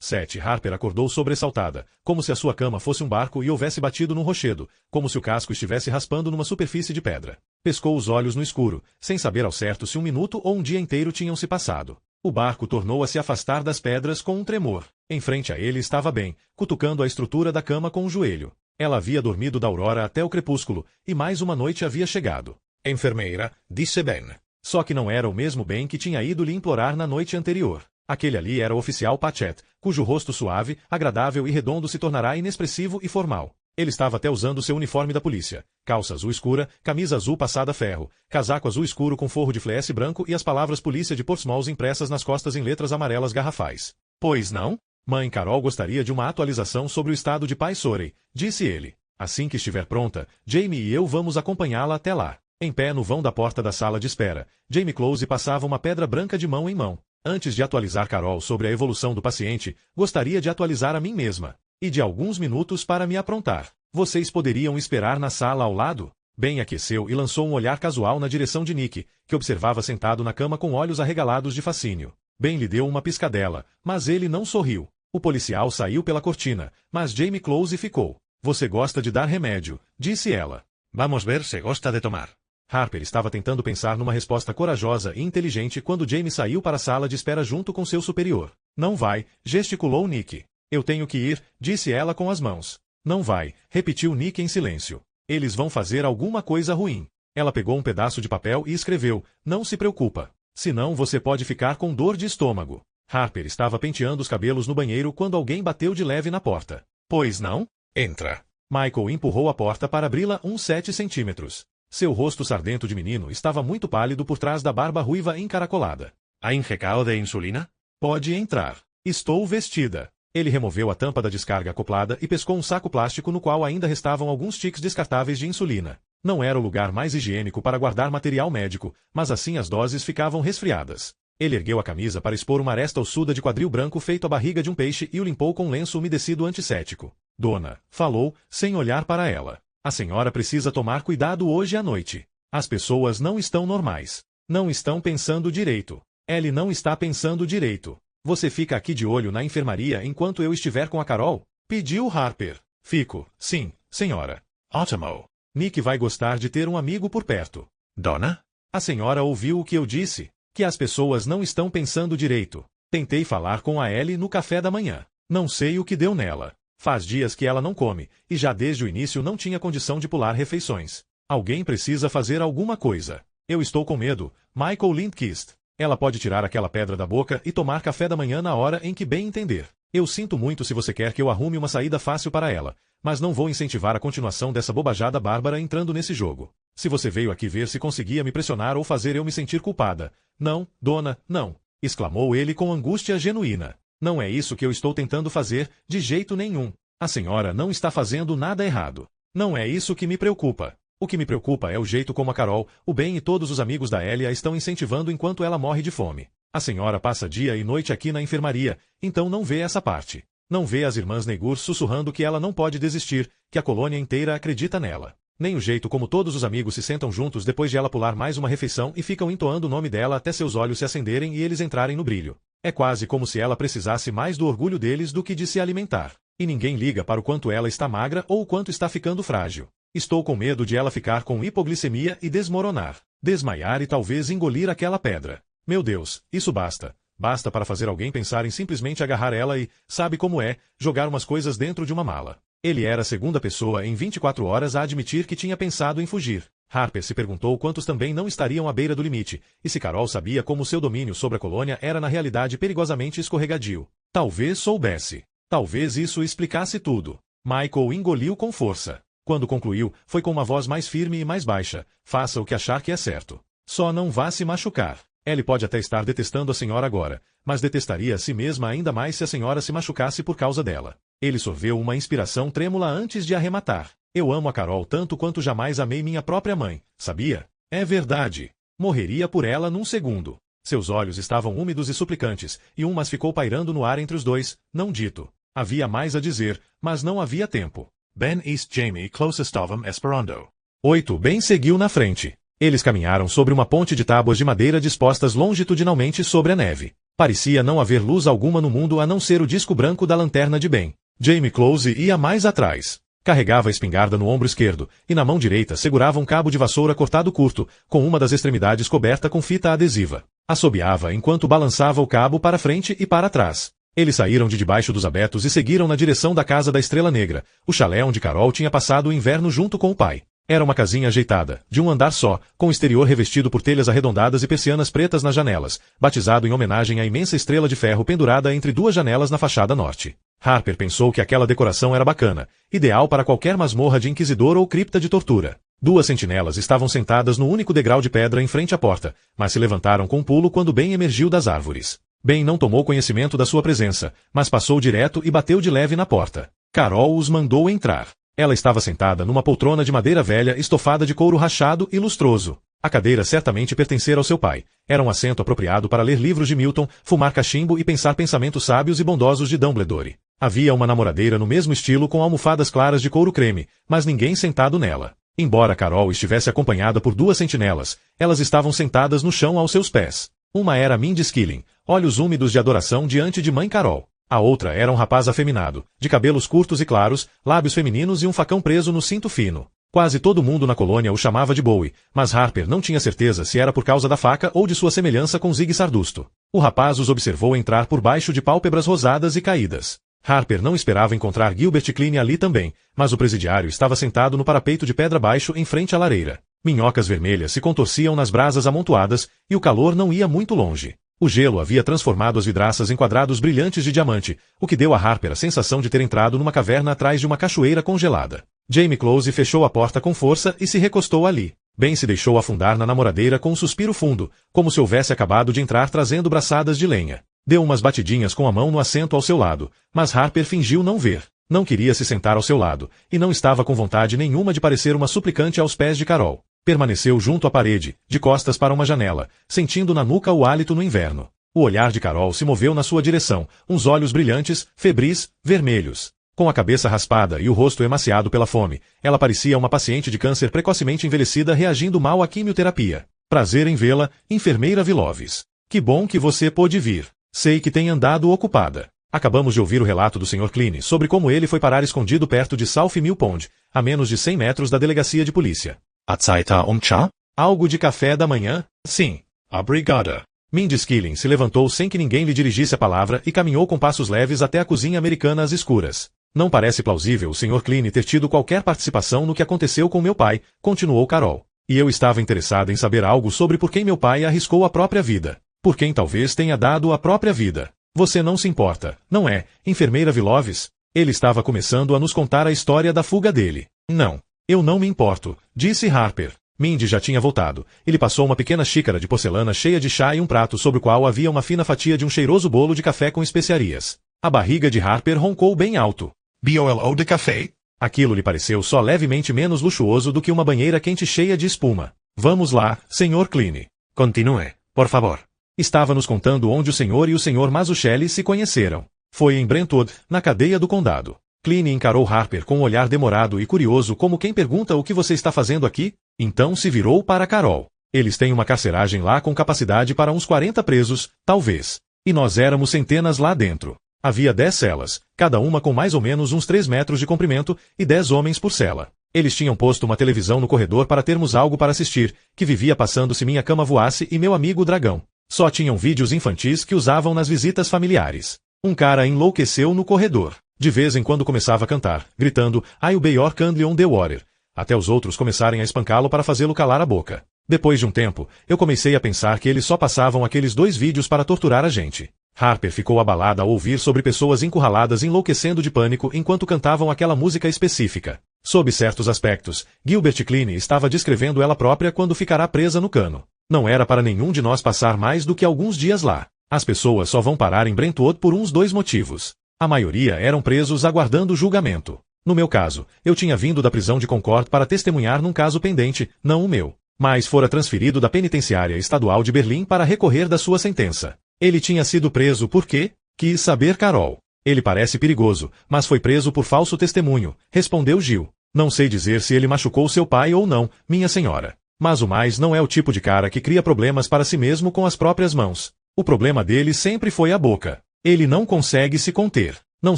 7. Harper acordou sobressaltada, como se a sua cama fosse um barco e houvesse batido num rochedo, como se o casco estivesse raspando numa superfície de pedra. Pescou os olhos no escuro, sem saber ao certo se um minuto ou um dia inteiro tinham se passado. O barco tornou a se afastar das pedras com um tremor. Em frente a ele estava Ben, cutucando a estrutura da cama com o joelho. Ela havia dormido da aurora até o crepúsculo, e mais uma noite havia chegado. Enfermeira, disse Ben. Só que não era o mesmo Ben que tinha ido lhe implorar na noite anterior. Aquele ali era o oficial Patchett, cujo rosto suave, agradável e redondo se tornará inexpressivo e formal. Ele estava até usando seu uniforme da polícia. Calça azul escura, camisa azul passada a ferro, casaco azul escuro com forro de fleece branco e as palavras polícia de Portsmouth impressas nas costas em letras amarelas garrafais. Pois não? Mãe Carol gostaria de uma atualização sobre o estado de Pai Sorey, disse ele. Assim que estiver pronta, Jamie e eu vamos acompanhá-la até lá. Em pé no vão da porta da sala de espera, Jamie Close passava uma pedra branca de mão em mão. Antes de atualizar Carol sobre a evolução do paciente, gostaria de atualizar a mim mesma. E de alguns minutos para me aprontar. Vocês poderiam esperar na sala ao lado? Ben aqueceu e lançou um olhar casual na direção de Nick, que observava sentado na cama com olhos arregalados de fascínio. Ben lhe deu uma piscadela, mas ele não sorriu. O policial saiu pela cortina, mas Jamie Close ficou. Você gosta de dar remédio, disse ela. Vamos ver se gosta de tomar. Harper estava tentando pensar numa resposta corajosa e inteligente quando Jamie saiu para a sala de espera junto com seu superior. Não vai, gesticulou Nick. Eu tenho que ir, disse ela com as mãos. Não vai, repetiu Nick em silêncio. Eles vão fazer alguma coisa ruim. Ela pegou um pedaço de papel e escreveu, não se preocupa. Senão você pode ficar com dor de estômago. Harper estava penteando os cabelos no banheiro quando alguém bateu de leve na porta. Pois não? Entra. Michael empurrou a porta para abri-la uns 7 centímetros. Seu rosto sardento de menino estava muito pálido por trás da barba ruiva encaracolada. ¿Ha injectado de insulina? Pode entrar. Estou vestida. Ele removeu a tampa da descarga acoplada e pescou um saco plástico no qual ainda restavam alguns tiques descartáveis de insulina. Não era o lugar mais higiênico para guardar material médico, mas assim as doses ficavam resfriadas. Ele ergueu a camisa para expor uma aresta ossuda de quadril branco feito à barriga de um peixe e o limpou com um lenço umedecido antisséptico. Dona, falou, sem olhar para ela. A senhora precisa tomar cuidado hoje à noite. As pessoas não estão normais. Não estão pensando direito. Ellie não está pensando direito. Você fica aqui de olho na enfermaria enquanto eu estiver com a Carol? Pediu Harper. Fico, sim, senhora. Ótimo. Nick vai gostar de ter um amigo por perto. Dona? A senhora ouviu o que eu disse? Que as pessoas não estão pensando direito. Tentei falar com a Ellie no café da manhã. Não sei o que deu nela. Faz dias que ela não come, e já desde o início não tinha condição de pular refeições. Alguém precisa fazer alguma coisa. Eu estou com medo, Michael Lindquist. Ela pode tirar aquela pedra da boca e tomar café da manhã na hora em que bem entender. Eu sinto muito se você quer que eu arrume uma saída fácil para ela, mas não vou incentivar a continuação dessa bobajada bárbara entrando nesse jogo. Se você veio aqui ver se conseguia me pressionar ou fazer eu me sentir culpada. Não, dona, não, exclamou ele com angústia genuína. Não é isso que eu estou tentando fazer, de jeito nenhum. A senhora não está fazendo nada errado. Não é isso que me preocupa. O que me preocupa é o jeito como a Carol, o Ben e todos os amigos da Ellie a estão incentivando enquanto ela morre de fome. A senhora passa dia e noite aqui na enfermaria, então não vê essa parte. Não vê as irmãs Negur sussurrando que ela não pode desistir, que a colônia inteira acredita nela. Nem o jeito como todos os amigos se sentam juntos depois de ela pular mais uma refeição e ficam entoando o nome dela até seus olhos se acenderem e eles entrarem no brilho. É quase como se ela precisasse mais do orgulho deles do que de se alimentar. E ninguém liga para o quanto ela está magra ou o quanto está ficando frágil. Estou com medo de ela ficar com hipoglicemia e desmoronar. Desmaiar e talvez engolir aquela pedra. Meu Deus, isso basta. Basta para fazer alguém pensar em simplesmente agarrar ela e, sabe como é, jogar umas coisas dentro de uma mala. Ele era a segunda pessoa em 24 horas a admitir que tinha pensado em fugir. Harper se perguntou quantos também não estariam à beira do limite, e se Carol sabia como seu domínio sobre a colônia era na realidade perigosamente escorregadio. Talvez soubesse. Talvez isso explicasse tudo. Michael engoliu com força. Quando concluiu, foi com uma voz mais firme e mais baixa. Faça o que achar que é certo. Só não vá se machucar. Ellie pode até estar detestando a senhora agora, mas detestaria a si mesma ainda mais se a senhora se machucasse por causa dela. Ele sorveu uma inspiração trêmula antes de arrematar. Eu amo a Carol tanto quanto jamais amei minha própria mãe, sabia? É verdade. Morreria por ela num segundo. Seus olhos estavam úmidos e suplicantes, e mas ficou pairando no ar entre os dois, não dito. Havia mais a dizer, mas não havia tempo. Ben ist Jamie closest of them esperando. 8. Ben seguiu na frente. Eles caminharam sobre uma ponte de tábuas de madeira dispostas longitudinalmente sobre a neve. Parecia não haver luz alguma no mundo a não ser o disco branco da lanterna de Ben. Jamie Close ia mais atrás. Carregava a espingarda no ombro esquerdo, e na mão direita segurava um cabo de vassoura cortado curto, com uma das extremidades coberta com fita adesiva. Assobiava enquanto balançava o cabo para frente e para trás. Eles saíram de debaixo dos abetos e seguiram na direção da casa da Estrela Negra, o chalé onde Carol tinha passado o inverno junto com o pai. Era uma casinha ajeitada, de um andar só, com o exterior revestido por telhas arredondadas e persianas pretas nas janelas, batizado em homenagem à imensa estrela de ferro pendurada entre duas janelas na fachada norte. Harper pensou que aquela decoração era bacana, ideal para qualquer masmorra de inquisidor ou cripta de tortura. Duas sentinelas estavam sentadas no único degrau de pedra em frente à porta, mas se levantaram com um pulo quando Ben emergiu das árvores. Ben não tomou conhecimento da sua presença, mas passou direto e bateu de leve na porta. Carol os mandou entrar. Ela estava sentada numa poltrona de madeira velha estofada de couro rachado e lustroso. A cadeira certamente pertencera ao seu pai. Era um assento apropriado para ler livros de Milton, fumar cachimbo e pensar pensamentos sábios e bondosos de Dumbledore. Havia uma namoradeira no mesmo estilo com almofadas claras de couro creme, mas ninguém sentado nela. Embora Carol estivesse acompanhada por duas sentinelas, elas estavam sentadas no chão aos seus pés. Uma era Mindy Skilling, olhos úmidos de adoração diante de mãe Carol. A outra era um rapaz afeminado, de cabelos curtos e claros, lábios femininos e um facão preso no cinto fino. Quase todo mundo na colônia o chamava de Bowie, mas Harper não tinha certeza se era por causa da faca ou de sua semelhança com Zig Sardusto. O rapaz os observou entrar por baixo de pálpebras rosadas e caídas. Harper não esperava encontrar Gilbert Kleene ali também, mas o presidiário estava sentado no parapeito de pedra baixo em frente à lareira. Minhocas vermelhas se contorciam nas brasas amontoadas, e o calor não ia muito longe. O gelo havia transformado as vidraças em quadrados brilhantes de diamante, o que deu a Harper a sensação de ter entrado numa caverna atrás de uma cachoeira congelada. Jamie Close fechou a porta com força e se recostou ali. Ben se deixou afundar na namoradeira com um suspiro fundo, como se houvesse acabado de entrar trazendo braçadas de lenha. Deu umas batidinhas com a mão no assento ao seu lado, mas Harper fingiu não ver. Não queria se sentar ao seu lado, e não estava com vontade nenhuma de parecer uma suplicante aos pés de Carol. Permaneceu junto à parede, de costas para uma janela, sentindo na nuca o hálito no inverno. O olhar de Carol se moveu na sua direção, uns olhos brilhantes, febris, vermelhos. Com a cabeça raspada e o rosto emaciado pela fome, ela parecia uma paciente de câncer precocemente envelhecida reagindo mal à quimioterapia. Prazer em vê-la, enfermeira Viloves. Que bom que você pôde vir. Sei que tem andado ocupada. Acabamos de ouvir o relato do Sr. Kleene sobre como ele foi parar escondido perto de South Mill Pond, a menos de 100 metros da delegacia de polícia. A Zeit chá? Algo de café da manhã? Sim. Obrigada. Mindy Skilling se levantou sem que ninguém lhe dirigisse a palavra e caminhou com passos leves até a cozinha americana às escuras. Não parece plausível o Sr. Kleene ter tido qualquer participação no que aconteceu com meu pai, continuou Carol. E eu estava interessada em saber algo sobre por quem meu pai arriscou a própria vida. Por quem talvez tenha dado a própria vida. Você não se importa, não é, enfermeira Viloves? Ele estava começando a nos contar a história da fuga dele. Não. Eu não me importo, disse Harper. Mindy já tinha voltado. Ele passou uma pequena xícara de porcelana cheia de chá e um prato sobre o qual havia uma fina fatia de um cheiroso bolo de café com especiarias. A barriga de Harper roncou bem alto. BOLO de café? Aquilo lhe pareceu só levemente menos luxuoso do que uma banheira quente cheia de espuma. Vamos lá, Sr. Kleene. Continue, por favor. Estava nos contando onde o senhor e o Sr. Mazzucchelli se conheceram. Foi em Brentwood, na cadeia do condado. Kleene encarou Harper com um olhar demorado e curioso como quem pergunta o que você está fazendo aqui, então se virou para Carol. Eles têm uma carceragem lá com capacidade para uns 40 presos, talvez. E nós éramos centenas lá dentro. Havia 10 celas, cada uma com mais ou menos uns 3 metros de comprimento e 10 homens por cela. Eles tinham posto uma televisão no corredor para termos algo para assistir, que vivia passando se minha cama voasse e meu amigo dragão. Só tinham vídeos infantis que usavam nas visitas familiares. Um cara enlouqueceu no corredor. De vez em quando começava a cantar, gritando "I'll be your candle on the water", até os outros começarem a espancá-lo para fazê-lo calar a boca. Depois de um tempo, eu comecei a pensar que eles só passavam aqueles 2 vídeos para torturar a gente. Harper ficou abalada ao ouvir sobre pessoas encurraladas enlouquecendo de pânico enquanto cantavam aquela música específica. Sob certos aspectos, Gilbert Kleene estava descrevendo ela própria quando ficará presa no cano. Não era para nenhum de nós passar mais do que alguns dias lá. As pessoas só vão parar em Brentwood por uns 2 motivos. A maioria eram presos aguardando julgamento. No meu caso, eu tinha vindo da prisão de Concord para testemunhar num caso pendente, não o meu. Mas fora transferido da penitenciária estadual de Berlim para recorrer da sua sentença. Ele tinha sido preso por quê? Quis saber Carol. Ele parece perigoso, mas foi preso por falso testemunho, respondeu Gil. Não sei dizer se ele machucou seu pai ou não, minha senhora. Mas o Mais não é o tipo de cara que cria problemas para si mesmo com as próprias mãos. O problema dele sempre foi a boca. Ele não consegue se conter. Não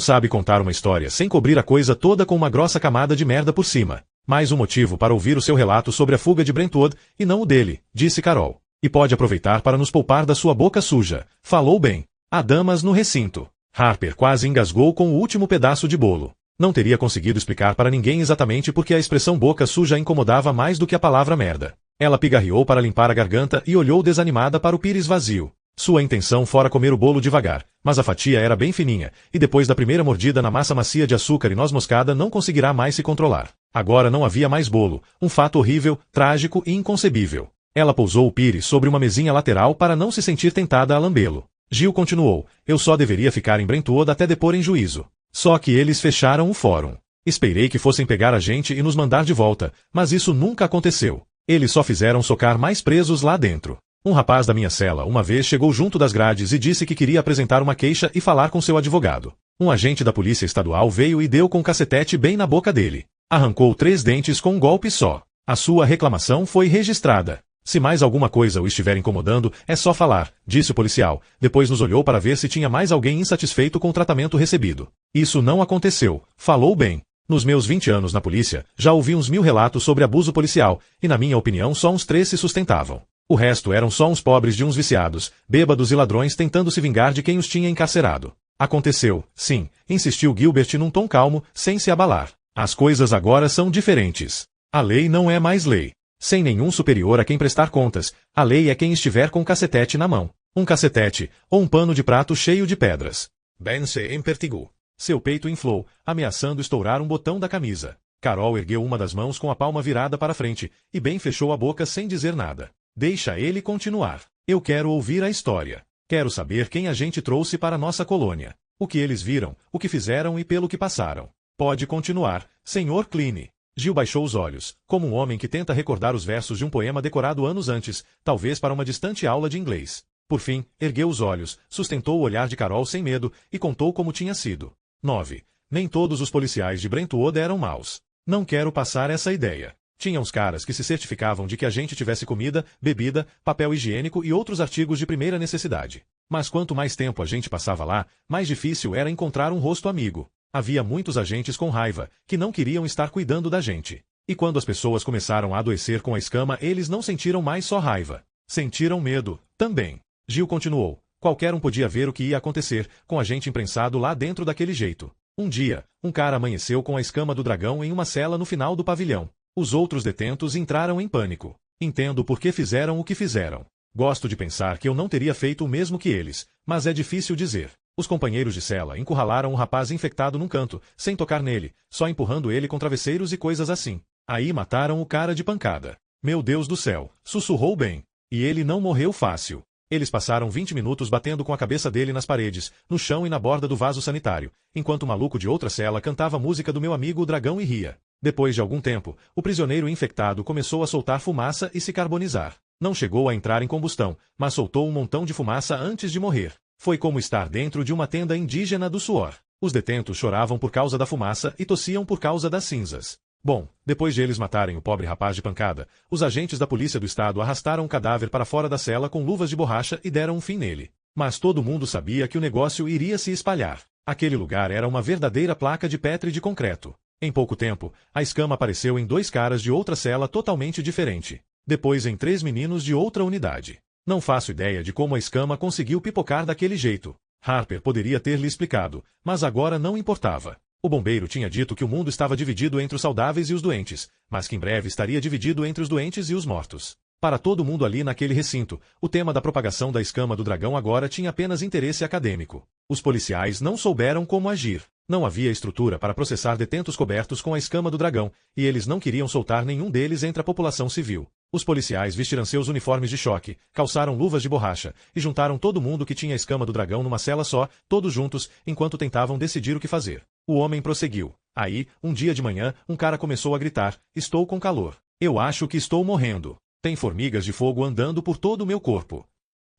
sabe contar uma história sem cobrir a coisa toda com uma grossa camada de merda por cima. Mais um motivo para ouvir o seu relato sobre a fuga de Brentwood, e não o dele, disse Carol. E pode aproveitar para nos poupar da sua boca suja. Falou bem. Há damas no recinto. Harper quase engasgou com o último pedaço de bolo. Não teria conseguido explicar para ninguém exatamente porque a expressão boca suja incomodava mais do que a palavra merda. Ela pigarreou para limpar a garganta e olhou desanimada para o pires vazio. Sua intenção fora comer o bolo devagar, mas a fatia era bem fininha, e depois da primeira mordida na massa macia de açúcar e noz moscada não conseguirá mais se controlar. Agora não havia mais bolo, um fato horrível, trágico e inconcebível. Ela pousou o pires sobre uma mesinha lateral para não se sentir tentada a lambê-lo. Gil continuou, eu só deveria ficar em Brentwood até depor em juízo. Só que eles fecharam o fórum. Esperei que fossem pegar a gente e nos mandar de volta, mas isso nunca aconteceu. Eles só fizeram socar mais presos lá dentro. Um rapaz da minha cela uma vez chegou junto das grades e disse que queria apresentar uma queixa e falar com seu advogado. Um agente da polícia estadual veio e deu com um cacetete bem na boca dele. Arrancou 3 dentes com um golpe só. A sua reclamação foi registrada. Se mais alguma coisa o estiver incomodando, é só falar, disse o policial. Depois nos olhou para ver se tinha mais alguém insatisfeito com o tratamento recebido. Isso não aconteceu. Falou bem. Nos meus 20 anos na polícia, já ouvi uns 1000 relatos sobre abuso policial, e na minha opinião só uns 3 se sustentavam. O resto eram só uns pobres de uns viciados, bêbados e ladrões tentando se vingar de quem os tinha encarcerado. Aconteceu, sim, insistiu Gilbert num tom calmo, sem se abalar. As coisas agora são diferentes. A lei não é mais lei. Sem nenhum superior a quem prestar contas, a lei é quem estiver com um cacetete na mão. Um cacetete, ou um pano de prato cheio de pedras. Ben se empertigou. Seu peito inflou, ameaçando estourar um botão da camisa. Carol ergueu uma das mãos com a palma virada para frente, e Ben fechou a boca sem dizer nada. Deixa ele continuar. Eu quero ouvir a história. Quero saber quem a gente trouxe para nossa colônia. O que eles viram, o que fizeram e pelo que passaram. Pode continuar, Sr. Kleene. Gil baixou os olhos, como um homem que tenta recordar os versos de um poema decorado anos antes, talvez para uma distante aula de inglês. Por fim, ergueu os olhos, sustentou o olhar de Carol sem medo, e contou como tinha sido. 9. Nem todos os policiais de Brentwood eram maus. Não quero passar essa ideia. Tinha uns caras que se certificavam de que a gente tivesse comida, bebida, papel higiênico e outros artigos de primeira necessidade. Mas quanto mais tempo a gente passava lá, mais difícil era encontrar um rosto amigo. Havia muitos agentes com raiva, que não queriam estar cuidando da gente. E quando as pessoas começaram a adoecer com a escama, eles não sentiram mais só raiva. Sentiram medo, também. Gil continuou. Qualquer um podia ver o que ia acontecer, com a gente imprensado lá dentro daquele jeito. Um dia, um cara amanheceu com a escama do dragão em uma cela no final do pavilhão. Os outros detentos entraram em pânico. Entendo por que fizeram o que fizeram. Gosto de pensar que eu não teria feito o mesmo que eles, mas é difícil dizer. Os companheiros de cela encurralaram um rapaz infectado num canto, sem tocar nele, só empurrando ele com travesseiros e coisas assim. Aí mataram o cara de pancada. Meu Deus do céu, sussurrou Ben. E ele não morreu fácil. Eles passaram 20 minutos batendo com a cabeça dele nas paredes, no chão e na borda do vaso sanitário, enquanto o maluco de outra cela cantava a música do meu amigo o dragão e ria. Depois de algum tempo, o prisioneiro infectado começou a soltar fumaça e se carbonizar. Não chegou a entrar em combustão, mas soltou um montão de fumaça antes de morrer. Foi como estar dentro de uma tenda indígena do suor. Os detentos choravam por causa da fumaça e tossiam por causa das cinzas. Bom, depois de eles matarem o pobre rapaz de pancada, os agentes da polícia do estado arrastaram o cadáver para fora da cela com luvas de borracha e deram um fim nele. Mas todo mundo sabia que o negócio iria se espalhar. Aquele lugar era uma verdadeira placa de Petri de concreto. Em pouco tempo, a escama apareceu em 2 caras de outra cela totalmente diferente. Depois em 3 meninos de outra unidade. Não faço ideia de como a escama conseguiu pipocar daquele jeito. Harper poderia ter lhe explicado, mas agora não importava. O bombeiro tinha dito que o mundo estava dividido entre os saudáveis e os doentes, mas que em breve estaria dividido entre os doentes e os mortos. Para todo mundo ali naquele recinto, o tema da propagação da escama do dragão agora tinha apenas interesse acadêmico. Os policiais não souberam como agir. Não havia estrutura para processar detentos cobertos com a escama do dragão, e eles não queriam soltar nenhum deles entre a população civil. Os policiais vestiram seus uniformes de choque, calçaram luvas de borracha, e juntaram todo mundo que tinha a escama do dragão numa cela só, todos juntos, enquanto tentavam decidir o que fazer. O homem prosseguiu. Aí, um dia de manhã, um cara começou a gritar, estou com calor. Eu acho que estou morrendo. Tem formigas de fogo andando por todo o meu corpo.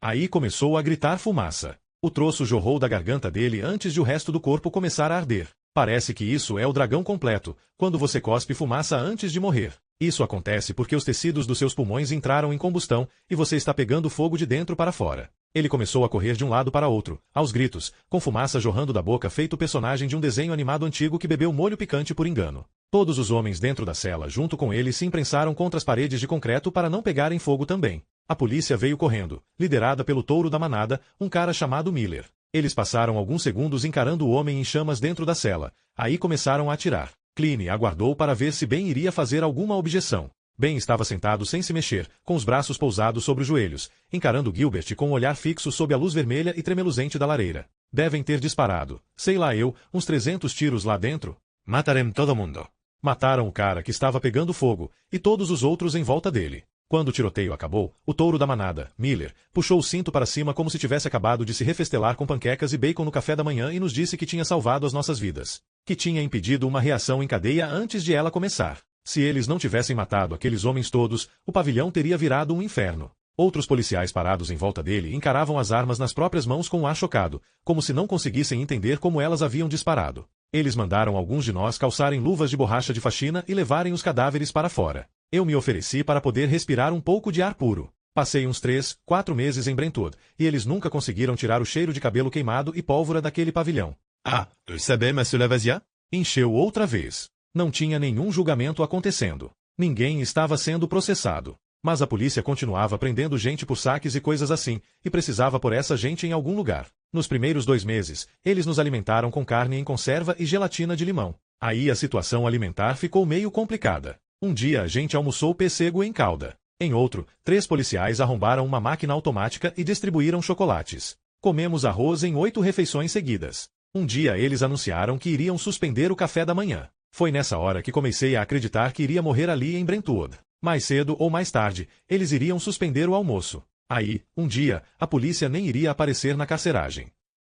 Aí começou a gritar fumaça. O troço jorrou da garganta dele antes de o resto do corpo começar a arder. Parece que isso é o dragão completo, quando você cospe fumaça antes de morrer. Isso acontece porque os tecidos dos seus pulmões entraram em combustão e você está pegando fogo de dentro para fora. Ele começou a correr de um lado para outro, aos gritos, com fumaça jorrando da boca feito o personagem de um desenho animado antigo que bebeu molho picante por engano. Todos os homens dentro da cela junto com ele se imprensaram contra as paredes de concreto para não pegarem fogo também. A polícia veio correndo, liderada pelo touro da manada, um cara chamado Miller. Eles passaram alguns segundos encarando o homem em chamas dentro da cela, aí começaram a atirar. Cline aguardou para ver se Ben iria fazer alguma objeção. Ben estava sentado sem se mexer, com os braços pousados sobre os joelhos, encarando Gilbert com um olhar fixo sob a luz vermelha e tremeluzente da lareira. Devem ter disparado, sei lá eu, uns 300 tiros lá dentro. Matarem todo mundo. Mataram o cara que estava pegando fogo, e todos os outros em volta dele. Quando o tiroteio acabou, o touro da manada, Miller, puxou o cinto para cima como se tivesse acabado de se refestelar com panquecas e bacon no café da manhã e nos disse que tinha salvado as nossas vidas. Que tinha impedido uma reação em cadeia antes de ela começar. Se eles não tivessem matado aqueles homens todos, o pavilhão teria virado um inferno. Outros policiais parados em volta dele encaravam as armas nas próprias mãos com um ar chocado, como se não conseguissem entender como elas haviam disparado. Eles mandaram alguns de nós calçarem luvas de borracha de faxina e levarem os cadáveres para fora. Eu me ofereci para poder respirar um pouco de ar puro. Passei uns 3, 4 meses em Brentwood, e eles nunca conseguiram tirar o cheiro de cabelo queimado e pólvora daquele pavilhão. Ah, eu sabia, Monsieur Lavasia? Encheu outra vez. Não tinha nenhum julgamento acontecendo. Ninguém estava sendo processado. Mas a polícia continuava prendendo gente por saques e coisas assim, e precisava pôr essa gente em algum lugar. Nos primeiros 2 meses, eles nos alimentaram com carne em conserva e gelatina de limão. Aí a situação alimentar ficou meio complicada. Um dia a gente almoçou pêssego em calda. Em outro, 3 policiais arrombaram uma máquina automática e distribuíram chocolates. Comemos arroz em 8 refeições seguidas. Um dia eles anunciaram que iriam suspender o café da manhã. Foi nessa hora que comecei a acreditar que iria morrer ali em Brentwood. Mais cedo ou mais tarde, eles iriam suspender o almoço. Aí, um dia, a polícia nem iria aparecer na carceragem.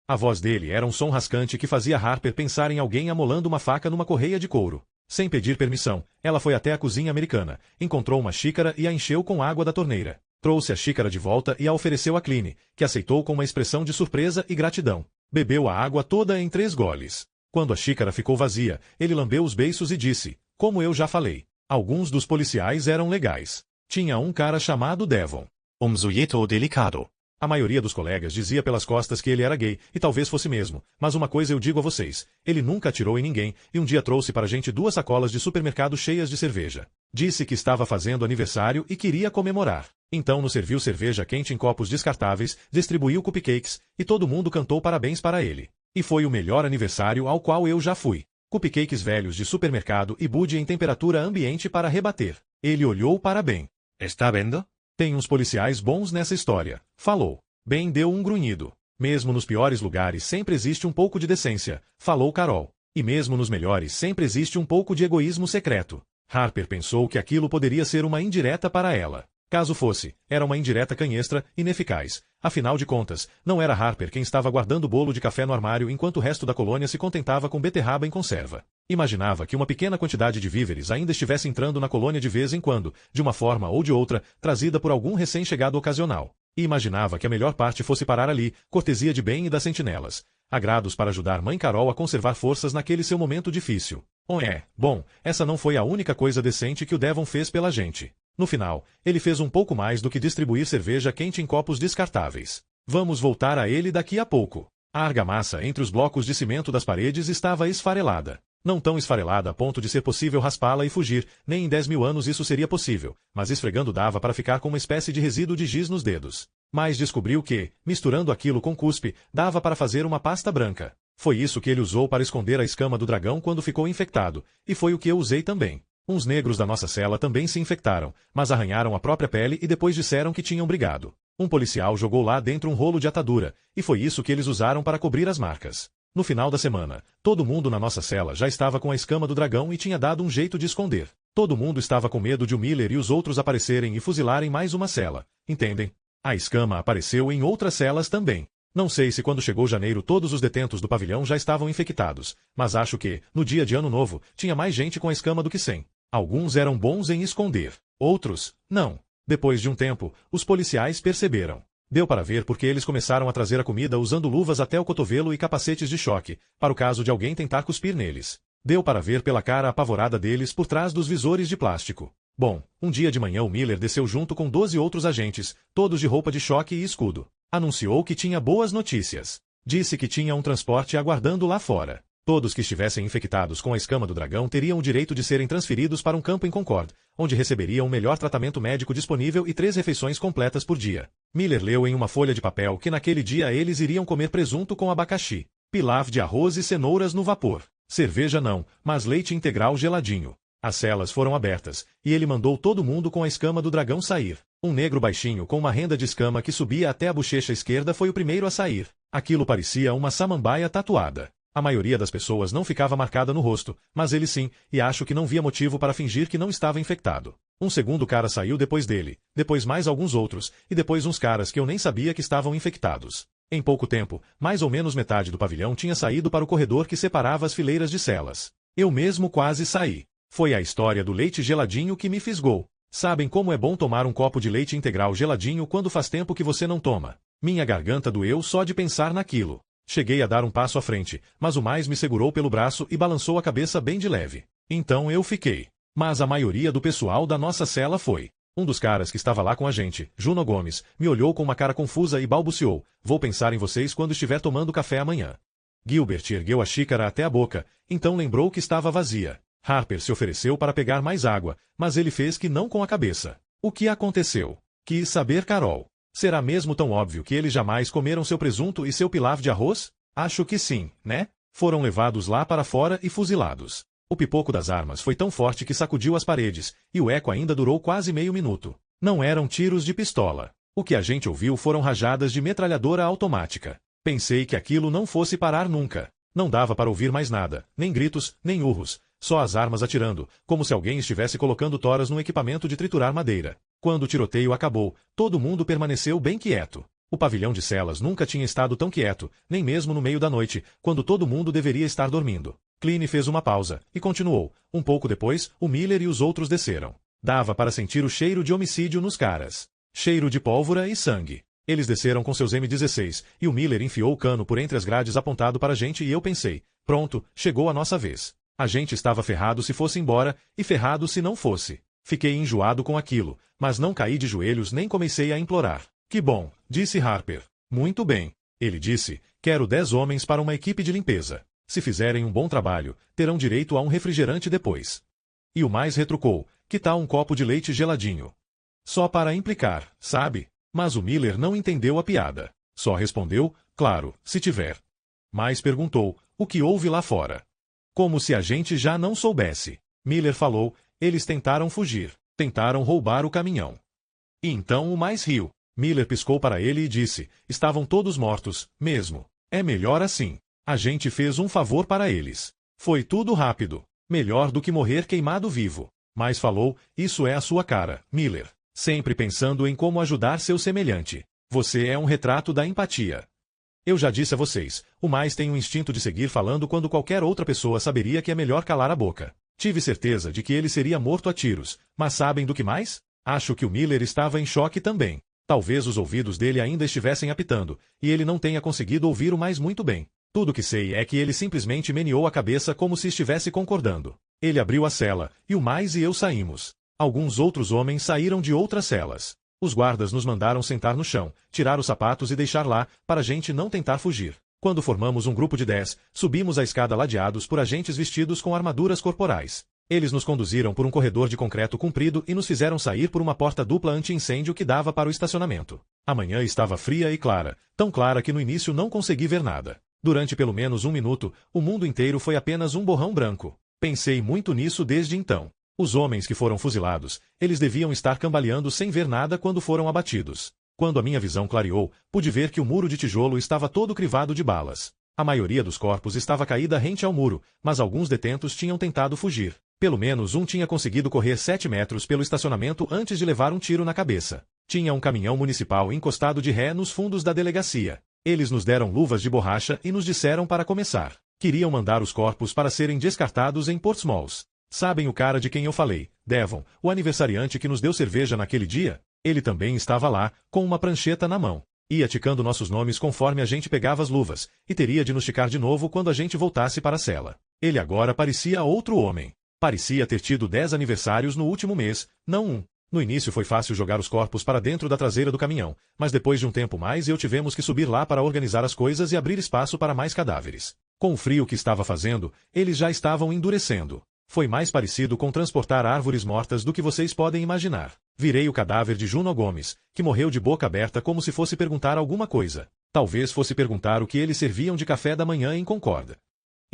A voz dele era um som rascante que fazia Harper pensar em alguém amolando uma faca numa correia de couro. Sem pedir permissão, ela foi até a cozinha americana, encontrou uma xícara e a encheu com água da torneira. Trouxe a xícara de volta e a ofereceu a Cline, que aceitou com uma expressão de surpresa e gratidão. Bebeu a água toda em 3 goles. Quando a xícara ficou vazia, ele lambeu os beiços e disse, como eu já falei. Alguns dos policiais eram legais. Tinha um cara chamado Devon. Um sujeito delicado. A maioria dos colegas dizia pelas costas que ele era gay, e talvez fosse mesmo, mas uma coisa eu digo a vocês, ele nunca atirou em ninguém, e um dia trouxe para a gente 2 sacolas de supermercado cheias de cerveja. Disse que estava fazendo aniversário e queria comemorar. Então nos serviu cerveja quente em copos descartáveis, distribuiu cupcakes, e todo mundo cantou parabéns para ele. E foi o melhor aniversário ao qual eu já fui. Cupcakes velhos de supermercado e Bud em temperatura ambiente para rebater. Ele olhou para Ben. Está vendo? Tem uns policiais bons nessa história, falou. Ben deu um grunhido. Mesmo nos piores lugares sempre existe um pouco de decência, falou Carol. E mesmo nos melhores sempre existe um pouco de egoísmo secreto. Harper pensou que aquilo poderia ser uma indireta para ela. Caso fosse, era uma indireta canhestra, ineficaz. Afinal de contas, não era Harper quem estava guardando o bolo de café no armário enquanto o resto da colônia se contentava com beterraba em conserva. Imaginava que uma pequena quantidade de víveres ainda estivesse entrando na colônia de vez em quando, de uma forma ou de outra, trazida por algum recém-chegado ocasional. E imaginava que a melhor parte fosse parar ali, cortesia de Ben e das sentinelas. Agrados para ajudar mãe Carol a conservar forças naquele seu momento difícil. Bom, essa não foi a única coisa decente que o Devon fez pela gente. No final, ele fez um pouco mais do que distribuir cerveja quente em copos descartáveis. Vamos voltar a ele daqui a pouco. A argamassa entre os blocos de cimento das paredes estava esfarelada. Não tão esfarelada a ponto de ser possível raspá-la e fugir, nem em 10.000 anos isso seria possível, mas esfregando dava para ficar com uma espécie de resíduo de giz nos dedos. Mas descobriu que, misturando aquilo com cuspe, dava para fazer uma pasta branca. Foi isso que ele usou para esconder a escama do dragão quando ficou infectado, e foi o que eu usei também. Uns negros da nossa cela também se infectaram, mas arranharam a própria pele e depois disseram que tinham brigado. Um policial jogou lá dentro um rolo de atadura, e foi isso que eles usaram para cobrir as marcas. No final da semana, todo mundo na nossa cela já estava com a escama do dragão e tinha dado um jeito de esconder. Todo mundo estava com medo de o Miller e os outros aparecerem e fuzilarem mais uma cela. Entendem? A escama apareceu em outras celas também. Não sei se quando chegou janeiro todos os detentos do pavilhão já estavam infectados, mas acho que, no dia de Ano Novo, tinha mais gente com a escama do que 100. Alguns eram bons em esconder, outros, não. Depois de um tempo, os policiais perceberam. Deu para ver porque eles começaram a trazer a comida usando luvas até o cotovelo e capacetes de choque, para o caso de alguém tentar cuspir neles. Deu para ver pela cara apavorada deles por trás dos visores de plástico. Bom, um dia de manhã o Miller desceu junto com 12 outros agentes, todos de roupa de choque e escudo. Anunciou que tinha boas notícias. Disse que tinha um transporte aguardando lá fora. Todos que estivessem infectados com a escama do dragão teriam o direito de serem transferidos para um campo em Concord, onde receberiam o melhor tratamento médico disponível e 3 refeições completas por dia. Miller leu em uma folha de papel que naquele dia eles iriam comer presunto com abacaxi, pilaf de arroz e cenouras no vapor. Cerveja não, mas leite integral geladinho. As celas foram abertas, e ele mandou todo mundo com a escama do dragão sair. Um negro baixinho com uma renda de escama que subia até a bochecha esquerda foi o primeiro a sair. Aquilo parecia uma samambaia tatuada. A maioria das pessoas não ficava marcada no rosto, mas ele sim, e acho que não via motivo para fingir que não estava infectado. Um segundo cara saiu depois dele, depois mais alguns outros, e depois uns caras que eu nem sabia que estavam infectados. Em pouco tempo, mais ou menos metade do pavilhão tinha saído para o corredor que separava as fileiras de celas. Eu mesmo quase saí. Foi a história do leite geladinho que me fisgou. Sabem como é bom tomar um copo de leite integral geladinho quando faz tempo que você não toma? Minha garganta doeu só de pensar naquilo. Cheguei a dar um passo à frente, mas o mais me segurou pelo braço e balançou a cabeça bem de leve. Então eu fiquei. Mas a maioria do pessoal da nossa cela foi. Um dos caras que estava lá com a gente, Juno Gomes, me olhou com uma cara confusa e balbuciou: "Vou pensar em vocês quando estiver tomando café amanhã." Gilbert ergueu a xícara até a boca, então lembrou que estava vazia. Harper se ofereceu para pegar mais água, mas ele fez que não com a cabeça. O que aconteceu? Quis saber Carol. Será mesmo tão óbvio que eles jamais comeram seu presunto e seu pilaf de arroz? Acho que sim, né? Foram levados lá para fora e fuzilados. O pipoco das armas foi tão forte que sacudiu as paredes, e o eco ainda durou quase meio minuto. Não eram tiros de pistola. O que a gente ouviu foram rajadas de metralhadora automática. Pensei que aquilo não fosse parar nunca. Não dava para ouvir mais nada, nem gritos, nem urros, só as armas atirando, como se alguém estivesse colocando toras num equipamento de triturar madeira. Quando o tiroteio acabou, todo mundo permaneceu bem quieto. O pavilhão de celas nunca tinha estado tão quieto, nem mesmo no meio da noite, quando todo mundo deveria estar dormindo. Cline fez uma pausa, e continuou. Um pouco depois, o Miller e os outros desceram. Dava para sentir o cheiro de homicídio nos caras. Cheiro de pólvora e sangue. Eles desceram com seus M16, e o Miller enfiou o cano por entre as grades apontado para a gente e eu pensei: pronto, chegou a nossa vez. A gente estava ferrado se fosse embora, e ferrado se não fosse. Fiquei enjoado com aquilo, mas não caí de joelhos nem comecei a implorar. Que bom, disse Harper. Muito bem. Ele disse: quero 10 homens para uma equipe de limpeza. Se fizerem um bom trabalho, terão direito a um refrigerante depois. E o mais retrucou: que tal um copo de leite geladinho? Só para implicar, sabe? Mas o Miller não entendeu a piada. Só respondeu: claro, se tiver. Mas perguntou: o que houve lá fora? Como se a gente já não soubesse. Miller falou: eles tentaram fugir. Tentaram roubar o caminhão. E então o mais riu. Miller piscou para ele e disse: estavam todos mortos, mesmo. É melhor assim. A gente fez um favor para eles. Foi tudo rápido. Melhor do que morrer queimado vivo. Mas falou: isso é a sua cara, Miller. Sempre pensando em como ajudar seu semelhante. Você é um retrato da empatia. Eu já disse a vocês, o mais tem um instinto de seguir falando quando qualquer outra pessoa saberia que é melhor calar a boca. Tive certeza de que ele seria morto a tiros, mas sabem do que mais? Acho que o Miller estava em choque também. Talvez os ouvidos dele ainda estivessem apitando, e ele não tenha conseguido ouvir o mais muito bem. Tudo que sei é que ele simplesmente meneou a cabeça como se estivesse concordando. Ele abriu a cela, e o mais e eu saímos. Alguns outros homens saíram de outras celas. Os guardas nos mandaram sentar no chão, tirar os sapatos e deixar lá, para a gente não tentar fugir. Quando formamos um grupo de 10, subimos a escada ladeados por agentes vestidos com armaduras corporais. Eles nos conduziram por um corredor de concreto comprido e nos fizeram sair por uma porta dupla anti-incêndio que dava para o estacionamento. A manhã estava fria e clara, tão clara que no início não consegui ver nada. Durante pelo menos 1 minuto, o mundo inteiro foi apenas um borrão branco. Pensei muito nisso desde então. Os homens que foram fuzilados, eles deviam estar cambaleando sem ver nada quando foram abatidos. Quando a minha visão clareou, pude ver que o muro de tijolo estava todo crivado de balas. A maioria dos corpos estava caída rente ao muro, mas alguns detentos tinham tentado fugir. Pelo menos um tinha conseguido correr 7 metros pelo estacionamento antes de levar um tiro na cabeça. Tinha um caminhão municipal encostado de ré nos fundos da delegacia. Eles nos deram luvas de borracha e nos disseram para começar. Queriam mandar os corpos para serem descartados em Portsmouth. Sabem o cara de quem eu falei, Devon, o aniversariante que nos deu cerveja naquele dia? Ele também estava lá, com uma prancheta na mão. Ia ticando nossos nomes conforme a gente pegava as luvas, e teria de nos ticar de novo quando a gente voltasse para a cela. Ele agora parecia outro homem. Parecia ter tido 10 aniversários no último mês, não um. No início foi fácil jogar os corpos para dentro da traseira do caminhão, mas depois de um tempo mais eu tivemos que subir lá para organizar as coisas e abrir espaço para mais cadáveres. Com o frio que estava fazendo, eles já estavam endurecendo. Foi mais parecido com transportar árvores mortas do que vocês podem imaginar. Virei o cadáver de Juno Gomes, que morreu de boca aberta como se fosse perguntar alguma coisa. Talvez fosse perguntar o que eles serviam de café da manhã em Concórdia.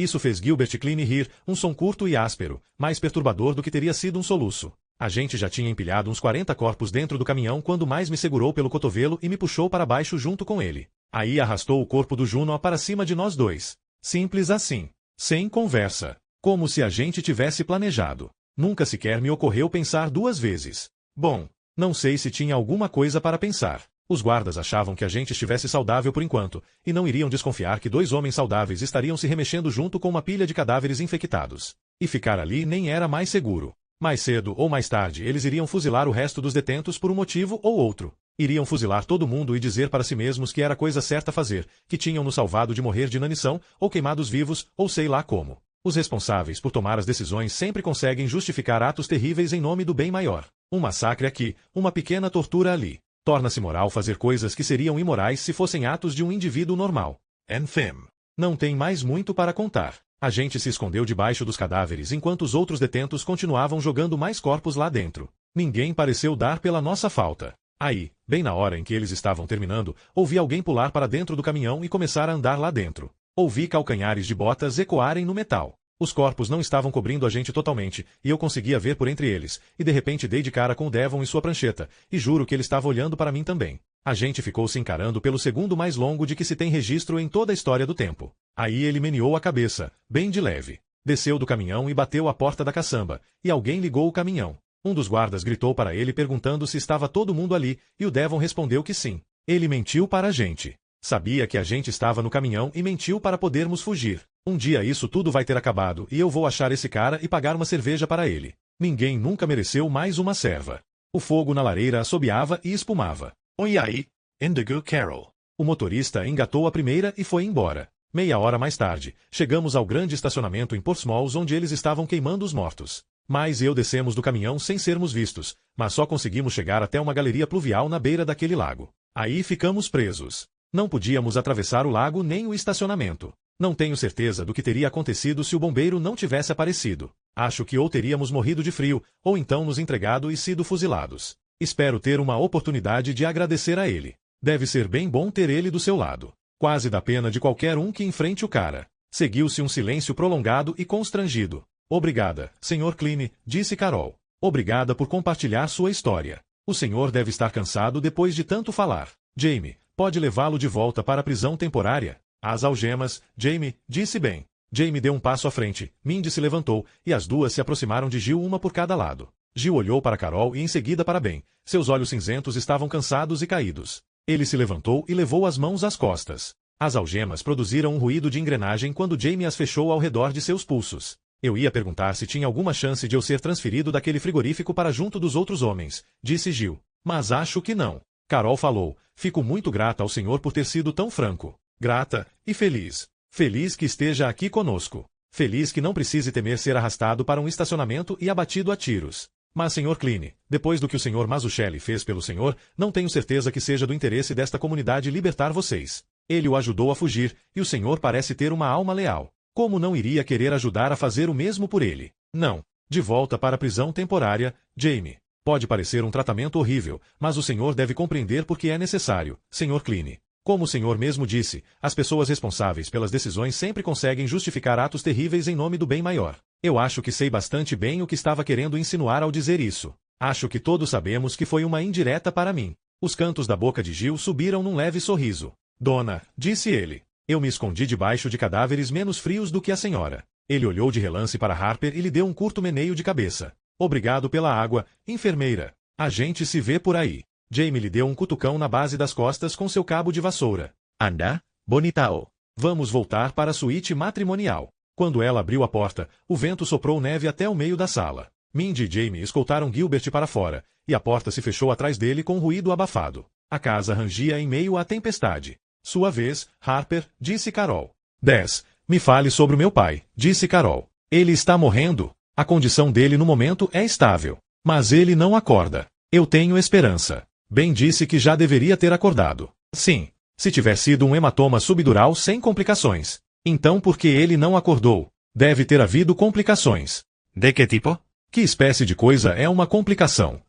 Isso fez Gilbert Klein rir, um som curto e áspero, mais perturbador do que teria sido um soluço. A gente já tinha empilhado uns 40 corpos dentro do caminhão quando mais me segurou pelo cotovelo e me puxou para baixo junto com ele. Aí arrastou o corpo do Juno para cima de nós dois. Simples assim. Sem conversa. Como se a gente tivesse planejado. Nunca sequer me ocorreu pensar 2 vezes. Bom, não sei se tinha alguma coisa para pensar. Os guardas achavam que a gente estivesse saudável por enquanto, e não iriam desconfiar que 2 homens saudáveis estariam se remexendo junto com uma pilha de cadáveres infectados. E ficar ali nem era mais seguro. Mais cedo ou mais tarde eles iriam fuzilar o resto dos detentos por um motivo ou outro. Iriam fuzilar todo mundo e dizer para si mesmos que era a coisa certa a fazer, que tinham nos salvado de morrer de inanição, ou queimados vivos, ou sei lá como. Os responsáveis por tomar as decisões sempre conseguem justificar atos terríveis em nome do bem maior. Um massacre aqui, uma pequena tortura ali. Torna-se moral fazer coisas que seriam imorais se fossem atos de um indivíduo normal. Enfim. Não tem mais muito para contar. A gente se escondeu debaixo dos cadáveres enquanto os outros detentos continuavam jogando mais corpos lá dentro. Ninguém pareceu dar pela nossa falta. Aí, bem na hora em que eles estavam terminando, ouvi alguém pular para dentro do caminhão e começar a andar lá dentro. Ouvi calcanhares de botas ecoarem no metal. Os corpos não estavam cobrindo a gente totalmente, e eu conseguia ver por entre eles, e de repente dei de cara com o Devon e sua prancheta, e juro que ele estava olhando para mim também. A gente ficou se encarando pelo segundo mais longo de que se tem registro em toda a história do tempo. Aí ele meneou a cabeça, bem de leve. Desceu do caminhão e bateu à porta da caçamba, e alguém ligou o caminhão. Um dos guardas gritou para ele perguntando se estava todo mundo ali, e o Devon respondeu que sim. Ele mentiu para a gente. Sabia que a gente estava no caminhão e mentiu para podermos fugir. Um dia isso tudo vai ter acabado e eu vou achar esse cara e pagar uma cerveja para ele. Ninguém nunca mereceu mais uma serva. O fogo na lareira assobiava e espumava. Oi aí, Indigo Carol. O motorista engatou a primeira e foi embora. Meia hora mais tarde, chegamos ao grande estacionamento em Portsmouth onde eles estavam queimando os mortos. Mas eu descemos do caminhão sem sermos vistos, mas só conseguimos chegar até uma galeria pluvial na beira daquele lago. Aí ficamos presos. Não podíamos atravessar o lago nem o estacionamento. Não tenho certeza do que teria acontecido se o bombeiro não tivesse aparecido. Acho que ou teríamos morrido de frio, ou então nos entregado e sido fuzilados. Espero ter uma oportunidade de agradecer a ele. Deve ser bem bom ter ele do seu lado. Quase dá pena de qualquer um que enfrente o cara. Seguiu-se um silêncio prolongado e constrangido. Obrigada, Sr. Klein, disse Carol. Obrigada por compartilhar sua história. O senhor deve estar cansado depois de tanto falar. Jamie, pode levá-lo de volta para a prisão temporária? As algemas, Jamie, disse bem. Jamie deu um passo à frente, Mindy se levantou, e as duas se aproximaram de Jill uma por cada lado. Jill olhou para Carol e em seguida para Ben. Seus olhos cinzentos estavam cansados e caídos. Ele se levantou e levou as mãos às costas. As algemas produziram um ruído de engrenagem quando Jamie as fechou ao redor de seus pulsos. Eu ia perguntar se tinha alguma chance de eu ser transferido daquele frigorífico para junto dos outros homens, disse Jill. Mas acho que não. Carol falou, fico muito grata ao senhor por ter sido tão franco. Grata e feliz. Feliz que esteja aqui conosco. Feliz que não precise temer ser arrastado para um estacionamento e abatido a tiros. Mas, Sr. Klein, depois do que o Sr. Mazzucchelli fez pelo senhor, não tenho certeza que seja do interesse desta comunidade libertar vocês. Ele o ajudou a fugir, e o senhor parece ter uma alma leal. Como não iria querer ajudar a fazer o mesmo por ele? Não. De volta para a prisão temporária, Jamie. Pode parecer um tratamento horrível, mas o senhor deve compreender porque é necessário, Sr. Klein. Como o senhor mesmo disse, as pessoas responsáveis pelas decisões sempre conseguem justificar atos terríveis em nome do bem maior. Eu acho que sei bastante bem o que estava querendo insinuar ao dizer isso. Acho que todos sabemos que foi uma indireta para mim. Os cantos da boca de Jill subiram num leve sorriso. Dona, disse ele. Eu me escondi debaixo de cadáveres menos frios do que a senhora. Ele olhou de relance para Harper e lhe deu um curto meneio de cabeça. Obrigado pela água, enfermeira. A gente se vê por aí. Jamie lhe deu um cutucão na base das costas com seu cabo de vassoura. Anda, bonitao. Vamos voltar para a suíte matrimonial. Quando ela abriu a porta, o vento soprou neve até o meio da sala. Mindy e Jamie escoltaram Gilbert para fora, e a porta se fechou atrás dele com um ruído abafado. A casa rangia em meio à tempestade. Sua vez, Harper, disse Carol. 10. Me fale sobre o meu pai, disse Carol. Ele está morrendo? A condição dele no momento é estável. Mas ele não acorda. Eu tenho esperança. Ben disse que já deveria ter acordado. Sim, se tiver sido um hematoma subdural sem complicações. Então por que ele não acordou? Deve ter havido complicações. ¿De qué tipo? Que espécie de coisa é uma complicação?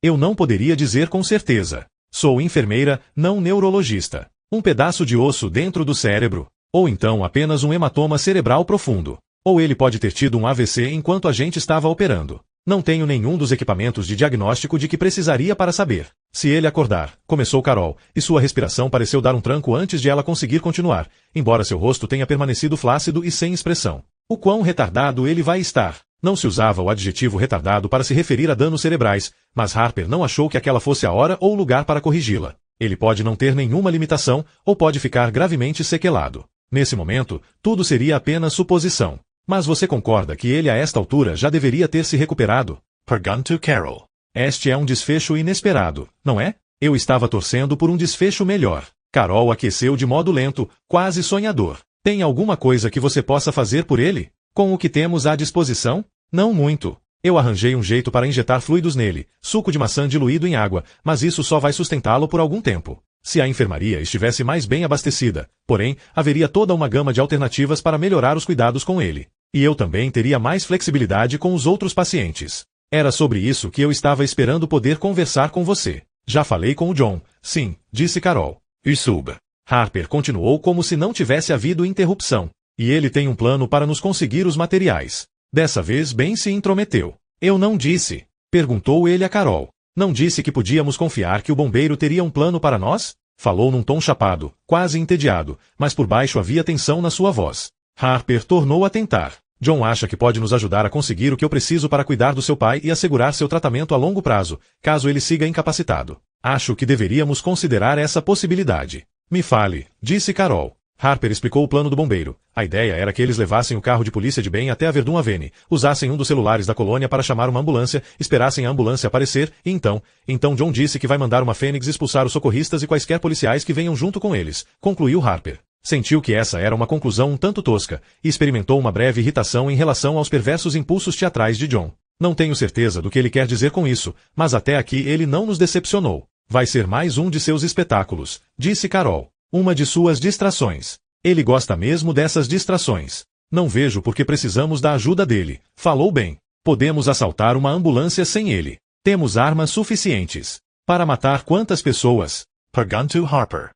Eu não poderia dizer com certeza. Sou enfermeira, não neurologista. Um pedaço de osso dentro do cérebro. Ou então apenas um hematoma cerebral profundo. Ou ele pode ter tido um AVC enquanto a gente estava operando. Não tenho nenhum dos equipamentos de diagnóstico de que precisaria para saber. Se ele acordar, começou Carol, e sua respiração pareceu dar um tranco antes de ela conseguir continuar, embora seu rosto tenha permanecido flácido e sem expressão. O quão retardado ele vai estar? Não se usava o adjetivo retardado para se referir a danos cerebrais, mas Harper não achou que aquela fosse a hora ou o lugar para corrigi-la. Ele pode não ter nenhuma limitação, ou pode ficar gravemente sequelado. Nesse momento, tudo seria apenas suposição. Mas você concorda que ele a esta altura já deveria ter se recuperado? Perguntou Carol. Este é um desfecho inesperado, não é? Eu estava torcendo por um desfecho melhor. Carol aqueceu de modo lento, quase sonhador. Tem alguma coisa que você possa fazer por ele? Com o que temos à disposição? Não muito. Eu arranjei um jeito para injetar fluidos nele, suco de maçã diluído em água, mas isso só vai sustentá-lo por algum tempo. Se a enfermaria estivesse mais bem abastecida, porém, haveria toda uma gama de alternativas para melhorar os cuidados com ele. E eu também teria mais flexibilidade com os outros pacientes. Era sobre isso que eu estava esperando poder conversar com você. Já falei com o John. Sim, disse Carol. Eu soube. Harper continuou como se não tivesse havido interrupção. E ele tem um plano para nos conseguir os materiais. Dessa vez Ben se intrometeu. Eu não disse. Perguntou ele a Carol. Não disse que podíamos confiar que o bombeiro teria um plano para nós? Falou num tom chapado, quase entediado, mas por baixo havia tensão na sua voz. Harper tornou a tentar. John acha que pode nos ajudar a conseguir o que eu preciso para cuidar do seu pai e assegurar seu tratamento a longo prazo, caso ele siga incapacitado. Acho que deveríamos considerar essa possibilidade. Me fale, disse Carol. Harper explicou o plano do bombeiro. A ideia era que eles levassem o carro de polícia de Ben até a Verdun Avenue, usassem um dos celulares da colônia para chamar uma ambulância, esperassem a ambulância aparecer, e então John disse que vai mandar uma fênix expulsar os socorristas e quaisquer policiais que venham junto com eles, concluiu Harper. Sentiu que essa era uma conclusão um tanto tosca, e experimentou uma breve irritação em relação aos perversos impulsos teatrais de John. Não tenho certeza do que ele quer dizer com isso, mas até aqui ele não nos decepcionou. Vai ser mais um de seus espetáculos, disse Carol. Uma de suas distrações. Ele gosta mesmo dessas distrações. Não vejo por que precisamos da ajuda dele, falou Ben. Podemos assaltar uma ambulância sem ele. Temos armas suficientes. Para matar quantas pessoas? Perguntou Harper.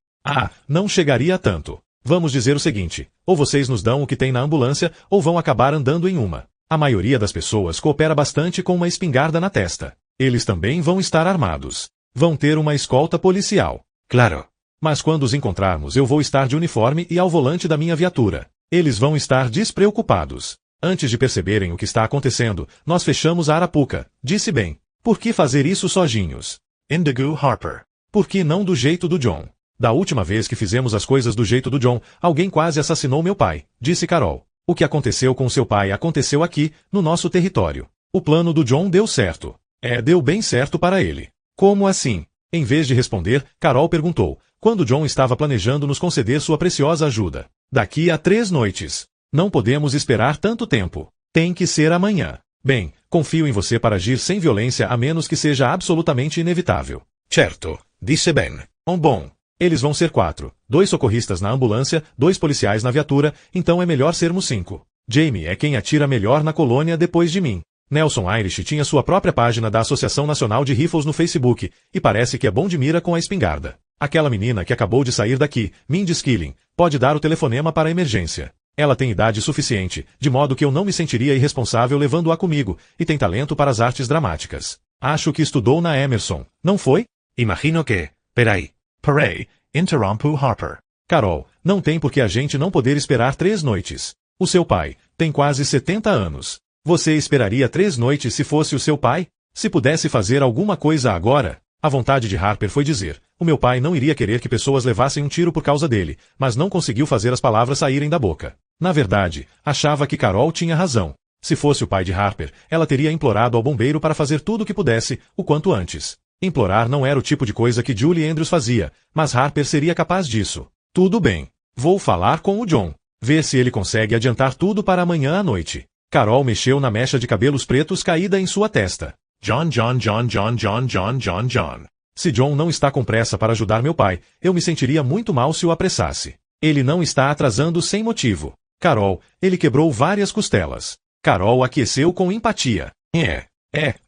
Não chegaria a tanto. Vamos dizer o seguinte, ou vocês nos dão o que tem na ambulância, ou vão acabar andando em uma. A maioria das pessoas coopera bastante com uma espingarda na testa. Eles também vão estar armados. Vão ter uma escolta policial. Claro. Mas quando os encontrarmos eu vou estar de uniforme e ao volante da minha viatura. Eles vão estar despreocupados. Antes de perceberem o que está acontecendo, nós fechamos a arapuca, disse Ben. Por que fazer isso sozinhos? Indagou Harper. Por que não do jeito do John? Da última vez que fizemos as coisas do jeito do John, alguém quase assassinou meu pai, disse Carol. O que aconteceu com seu pai aconteceu aqui, no nosso território. O plano do John deu certo. Deu bem certo para ele. Como assim? Em vez de responder, Carol perguntou, quando John estava planejando nos conceder sua preciosa ajuda. Daqui a 3 noites. Não podemos esperar tanto tempo. Tem que ser amanhã. Bem, confio em você para agir sem violência a menos que seja absolutamente inevitável. Certo, disse Ben. Bom. Eles vão ser 4. 2 socorristas na ambulância, 2 policiais na viatura, então é melhor sermos 5. Jamie é quem atira melhor na colônia depois de mim. Nelson Irish tinha sua própria página da Associação Nacional de Rifles no Facebook, e parece que é bom de mira com a espingarda. Aquela menina que acabou de sair daqui, Mindy Skilling, pode dar o telefonema para a emergência. Ela tem idade suficiente, de modo que eu não me sentiria irresponsável levando-a comigo, e tem talento para as artes dramáticas. Acho que estudou na Emerson, não foi? Imagino que. Peraí. Interrompeu Harper. Carol, não tem por que a gente não poder esperar 3 noites. O seu pai tem quase 70 anos. Você esperaria 3 noites se fosse o seu pai? Se pudesse fazer alguma coisa agora? A vontade de Harper foi dizer, o meu pai não iria querer que pessoas levassem um tiro por causa dele, mas não conseguiu fazer as palavras saírem da boca. Na verdade, achava que Carol tinha razão. Se fosse o pai de Harper, ela teria implorado ao bombeiro para fazer tudo o que pudesse, o quanto antes. Implorar não era o tipo de coisa que Julie Andrews fazia, mas Harper seria capaz disso. Tudo bem. Vou falar com o John. Ver se ele consegue adiantar tudo para amanhã à noite. Carol mexeu na mecha de cabelos pretos caída em sua testa. John. Se John não está com pressa para ajudar meu pai, eu me sentiria muito mal se o apressasse. Ele não está atrasando sem motivo. Carol, ele quebrou várias costelas. Carol aqueceu com empatia.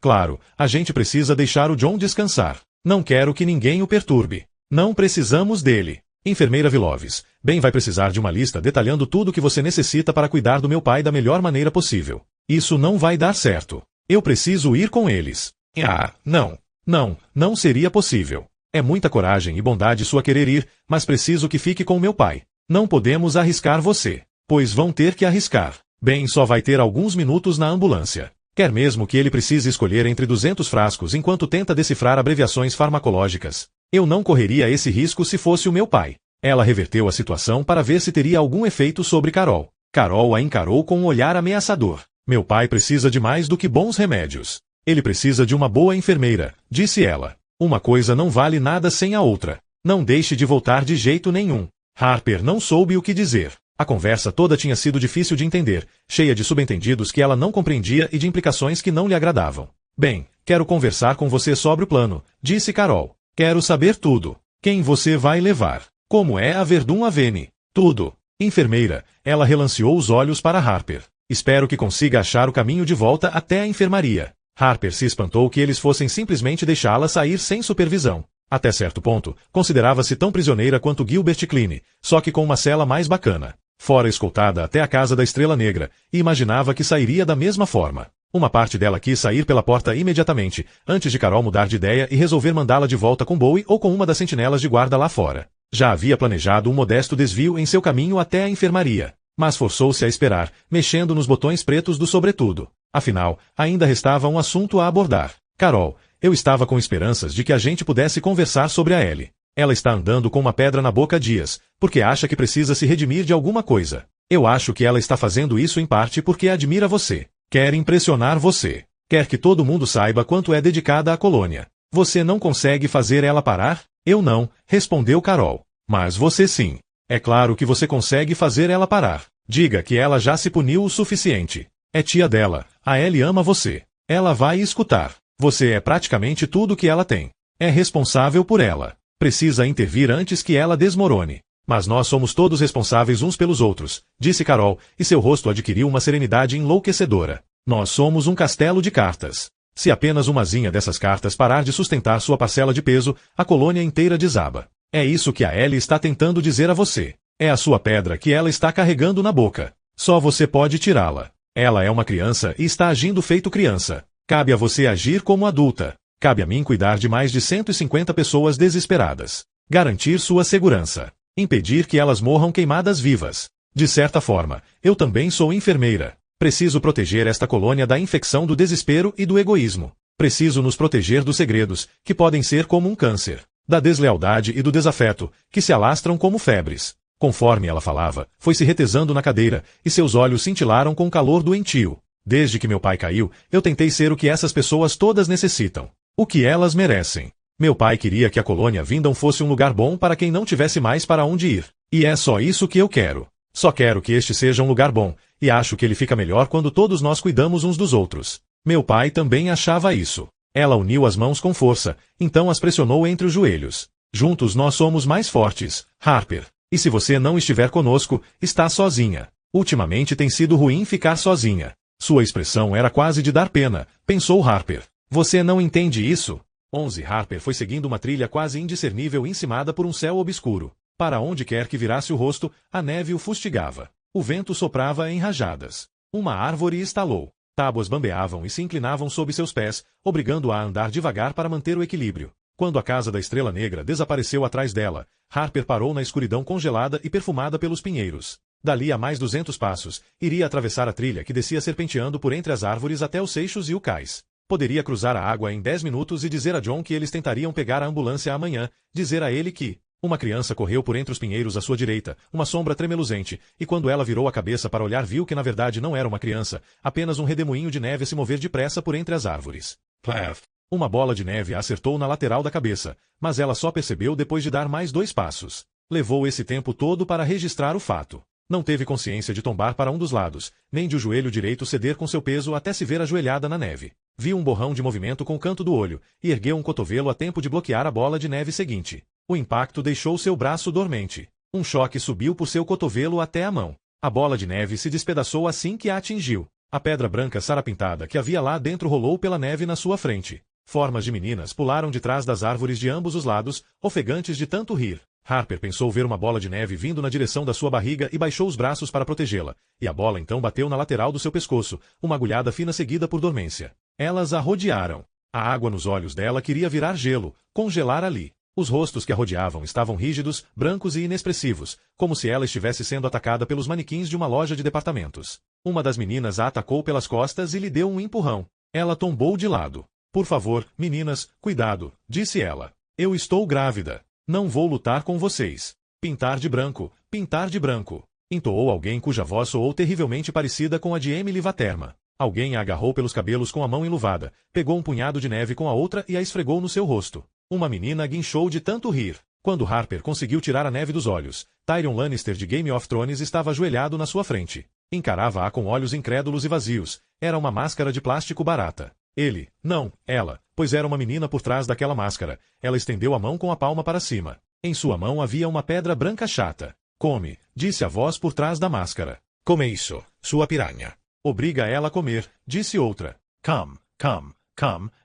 Claro, a gente precisa deixar o John descansar. Não quero que ninguém o perturbe. Não precisamos dele. Enfermeira Viloves, bem vai precisar de uma lista detalhando tudo o que você necessita para cuidar do meu pai da melhor maneira possível. Isso não vai dar certo. Eu preciso ir com eles. Não seria possível. É muita coragem e bondade sua querer ir, mas preciso que fique com meu pai. Não podemos arriscar você. Pois vão ter que arriscar. Bem, só vai ter alguns minutos na ambulância. Quer mesmo que ele precise escolher entre 200 frascos enquanto tenta decifrar abreviações farmacológicas. Eu não correria esse risco se fosse o meu pai. Ela reverteu a situação para ver se teria algum efeito sobre Carol. Carol a encarou com um olhar ameaçador. Meu pai precisa de mais do que bons remédios. Ele precisa de uma boa enfermeira, disse ela. Uma coisa não vale nada sem a outra. Não deixe de voltar de jeito nenhum. Harper não soube o que dizer. A conversa toda tinha sido difícil de entender, cheia de subentendidos que ela não compreendia e de implicações que não lhe agradavam. Bem, quero conversar com você sobre o plano, disse Carol. Quero saber tudo. Quem você vai levar? Como é a Verdun Avenue? Tudo. Enfermeira, ela relanceou os olhos para Harper. Espero que consiga achar o caminho de volta até a enfermaria. Harper se espantou que eles fossem simplesmente deixá-la sair sem supervisão. Até certo ponto, considerava-se tão prisioneira quanto Gilbert Klein, só que com uma cela mais bacana. Fora escoltada até a casa da Estrela Negra, e imaginava que sairia da mesma forma. Uma parte dela quis sair pela porta imediatamente, antes de Carol mudar de ideia e resolver mandá-la de volta com Bowie ou com uma das sentinelas de guarda lá fora. Já havia planejado um modesto desvio em seu caminho até a enfermaria, mas forçou-se a esperar, mexendo nos botões pretos do sobretudo. Afinal, ainda restava um assunto a abordar. Carol, eu estava com esperanças de que a gente pudesse conversar sobre a Ellie. Ela está andando com uma pedra na boca há dias, porque acha que precisa se redimir de alguma coisa. Eu acho que ela está fazendo isso em parte porque admira você. Quer impressionar você. Quer que todo mundo saiba quanto é dedicada à colônia. Você não consegue fazer ela parar? Eu não, respondeu Carol. Mas você sim. É claro que você consegue fazer ela parar. Diga que ela já se puniu o suficiente. É tia dela. A Ellie ama você. Ela vai escutar. Você é praticamente tudo que ela tem. É responsável por ela. Precisa intervir antes que ela desmorone. Mas nós somos todos responsáveis uns pelos outros, disse Carol, e seu rosto adquiriu uma serenidade enlouquecedora. Nós somos um castelo de cartas. Se apenas umazinha dessas cartas parar de sustentar sua parcela de peso, a colônia inteira desaba. É isso que a Ellie está tentando dizer a você. É a sua pedra que ela está carregando na boca. Só você pode tirá-la. Ela é uma criança e está agindo feito criança. Cabe a você agir como adulta. Cabe a mim cuidar de mais de 150 pessoas desesperadas. Garantir sua segurança. Impedir que elas morram queimadas vivas. De certa forma, eu também sou enfermeira. Preciso proteger esta colônia da infecção do desespero e do egoísmo. Preciso nos proteger dos segredos, que podem ser como um câncer. Da deslealdade e do desafeto, que se alastram como febres. Conforme ela falava, foi se retesando na cadeira, e seus olhos cintilaram com o calor doentio. Desde que meu pai caiu, eu tentei ser o que essas pessoas todas necessitam. O que elas merecem. Meu pai queria que a colônia Vindon fosse um lugar bom para quem não tivesse mais para onde ir. E é só isso que eu quero. Só quero que este seja um lugar bom, e acho que ele fica melhor quando todos nós cuidamos uns dos outros. Meu pai também achava isso. Ela uniu as mãos com força, então as pressionou entre os joelhos. Juntos nós somos mais fortes, Harper. E se você não estiver conosco, está sozinha. Ultimamente tem sido ruim ficar sozinha. Sua expressão era quase de dar pena, pensou Harper. Você não entende isso? 11 Harper foi seguindo uma trilha quase indiscernível encimada por um céu obscuro. Para onde quer que virasse o rosto, a neve o fustigava. O vento soprava em rajadas. Uma árvore estalou. Tábuas bambeavam e se inclinavam sob seus pés, obrigando-a a andar devagar para manter o equilíbrio. Quando a casa da Estrela Negra desapareceu atrás dela, Harper parou na escuridão congelada e perfumada pelos pinheiros. Dali a mais 200 passos, iria atravessar a trilha que descia serpenteando por entre as árvores até os seixos e o cais. Poderia cruzar a água em 10 minutos e dizer a John que eles tentariam pegar a ambulância amanhã, dizer a ele que... Uma criança correu por entre os pinheiros à sua direita, uma sombra tremeluzente, e quando ela virou a cabeça para olhar viu que na verdade não era uma criança, apenas um redemoinho de neve a se mover depressa por entre as árvores. Plaf! Uma bola de neve a acertou na lateral da cabeça, mas ela só percebeu depois de dar mais 2 passos. Levou esse tempo todo para registrar o fato. Não teve consciência de tombar para um dos lados, nem de o joelho direito ceder com seu peso até se ver ajoelhada na neve. Viu um borrão de movimento com o canto do olho, e ergueu um cotovelo a tempo de bloquear a bola de neve seguinte. O impacto deixou seu braço dormente. Um choque subiu por seu cotovelo até a mão. A bola de neve se despedaçou assim que a atingiu. A pedra branca sarapintada que havia lá dentro rolou pela neve na sua frente. Formas de meninas pularam de trás das árvores de ambos os lados, ofegantes de tanto rir. Harper pensou ver uma bola de neve vindo na direção da sua barriga e baixou os braços para protegê-la, e a bola então bateu na lateral do seu pescoço, uma agulhada fina seguida por dormência. Elas a rodearam. A água nos olhos dela queria virar gelo, congelar ali. Os rostos que a rodeavam estavam rígidos, brancos e inexpressivos, como se ela estivesse sendo atacada pelos manequins de uma loja de departamentos. Uma das meninas a atacou pelas costas e lhe deu um empurrão. Ela tombou de lado. Por favor, meninas, cuidado, disse ela. Eu estou grávida. Não vou lutar com vocês. Pintar de branco, entoou alguém cuja voz soou terrivelmente parecida com a de Emily Vaterma. Alguém a agarrou pelos cabelos com a mão enluvada, pegou um punhado de neve com a outra e a esfregou no seu rosto. Uma menina guinchou de tanto rir. Quando Harper conseguiu tirar a neve dos olhos, Tyrion Lannister de Game of Thrones estava ajoelhado na sua frente. Encarava-a com olhos incrédulos e vazios. Era uma máscara de plástico barata. Ele, não, ela, pois era uma menina por trás daquela máscara. Ela estendeu a mão com a palma para cima. Em sua mão havia uma pedra branca chata. Come, disse a voz por trás da máscara. Come isso, sua piranha. Obriga ela a comer, disse outra. Come,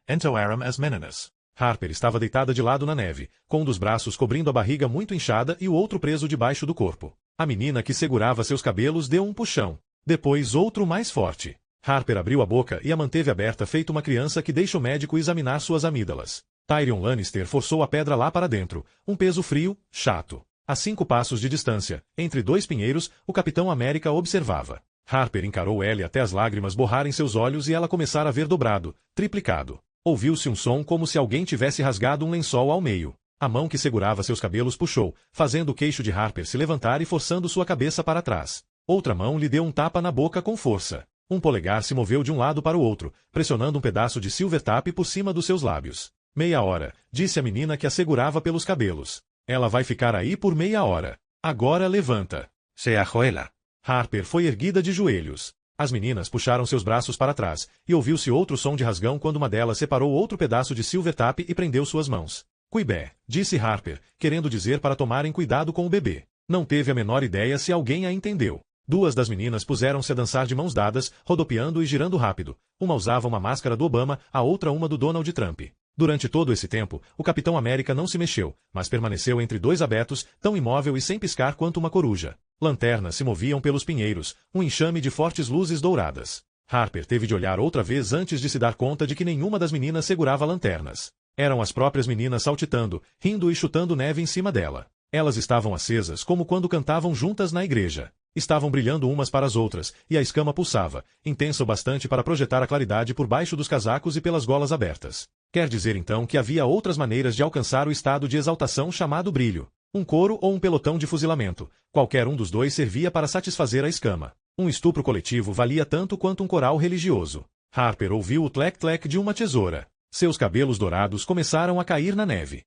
ento aram as meninas. Harper estava deitada de lado na neve, com um dos braços cobrindo a barriga muito inchada e o outro preso debaixo do corpo. A menina que segurava seus cabelos deu um puxão. Depois outro mais forte. Harper abriu a boca e a manteve aberta feito uma criança que deixa o médico examinar suas amígdalas. Tyrion Lannister forçou a pedra lá para dentro, um peso frio, chato. A 5 passos de distância, entre 2 pinheiros, o Capitão América observava. Harper encarou Ellie até as lágrimas borrarem seus olhos e ela começar a ver dobrado, triplicado. Ouviu-se um som como se alguém tivesse rasgado um lençol ao meio. A mão que segurava seus cabelos puxou, fazendo o queixo de Harper se levantar e forçando sua cabeça para trás. Outra mão lhe deu um tapa na boca com força. Um polegar se moveu de um lado para o outro, pressionando um pedaço de silver tape por cima dos seus lábios. Meia hora, disse a menina que a segurava pelos cabelos. Ela vai ficar aí por meia hora. Agora levanta. Se ajoelha. Harper foi erguida de joelhos. As meninas puxaram seus braços para trás, e ouviu-se outro som de rasgão quando uma delas separou outro pedaço de silver tape e prendeu suas mãos. Cuibé, disse Harper, querendo dizer para tomarem cuidado com o bebê. Não teve a menor ideia se alguém a entendeu. 2 das meninas puseram-se a dançar de mãos dadas, rodopiando e girando rápido. Uma usava uma máscara do Obama, a outra uma do Donald Trump. Durante todo esse tempo, o Capitão América não se mexeu, mas permaneceu entre 2 abetos, tão imóvel e sem piscar quanto uma coruja. Lanternas se moviam pelos pinheiros, um enxame de fortes luzes douradas. Harper teve de olhar outra vez antes de se dar conta de que nenhuma das meninas segurava lanternas. Eram as próprias meninas saltitando, rindo e chutando neve em cima dela. Elas estavam acesas como quando cantavam juntas na igreja. Estavam brilhando umas para as outras, e a escama pulsava, intensa o bastante para projetar a claridade por baixo dos casacos e pelas golas abertas. Quer dizer então que havia outras maneiras de alcançar o estado de exaltação chamado brilho. Um coro ou um pelotão de fuzilamento. Qualquer um dos dois servia para satisfazer a escama. Um estupro coletivo valia tanto quanto um coral religioso. Harper ouviu o tlec-tlec de uma tesoura. Seus cabelos dourados começaram a cair na neve.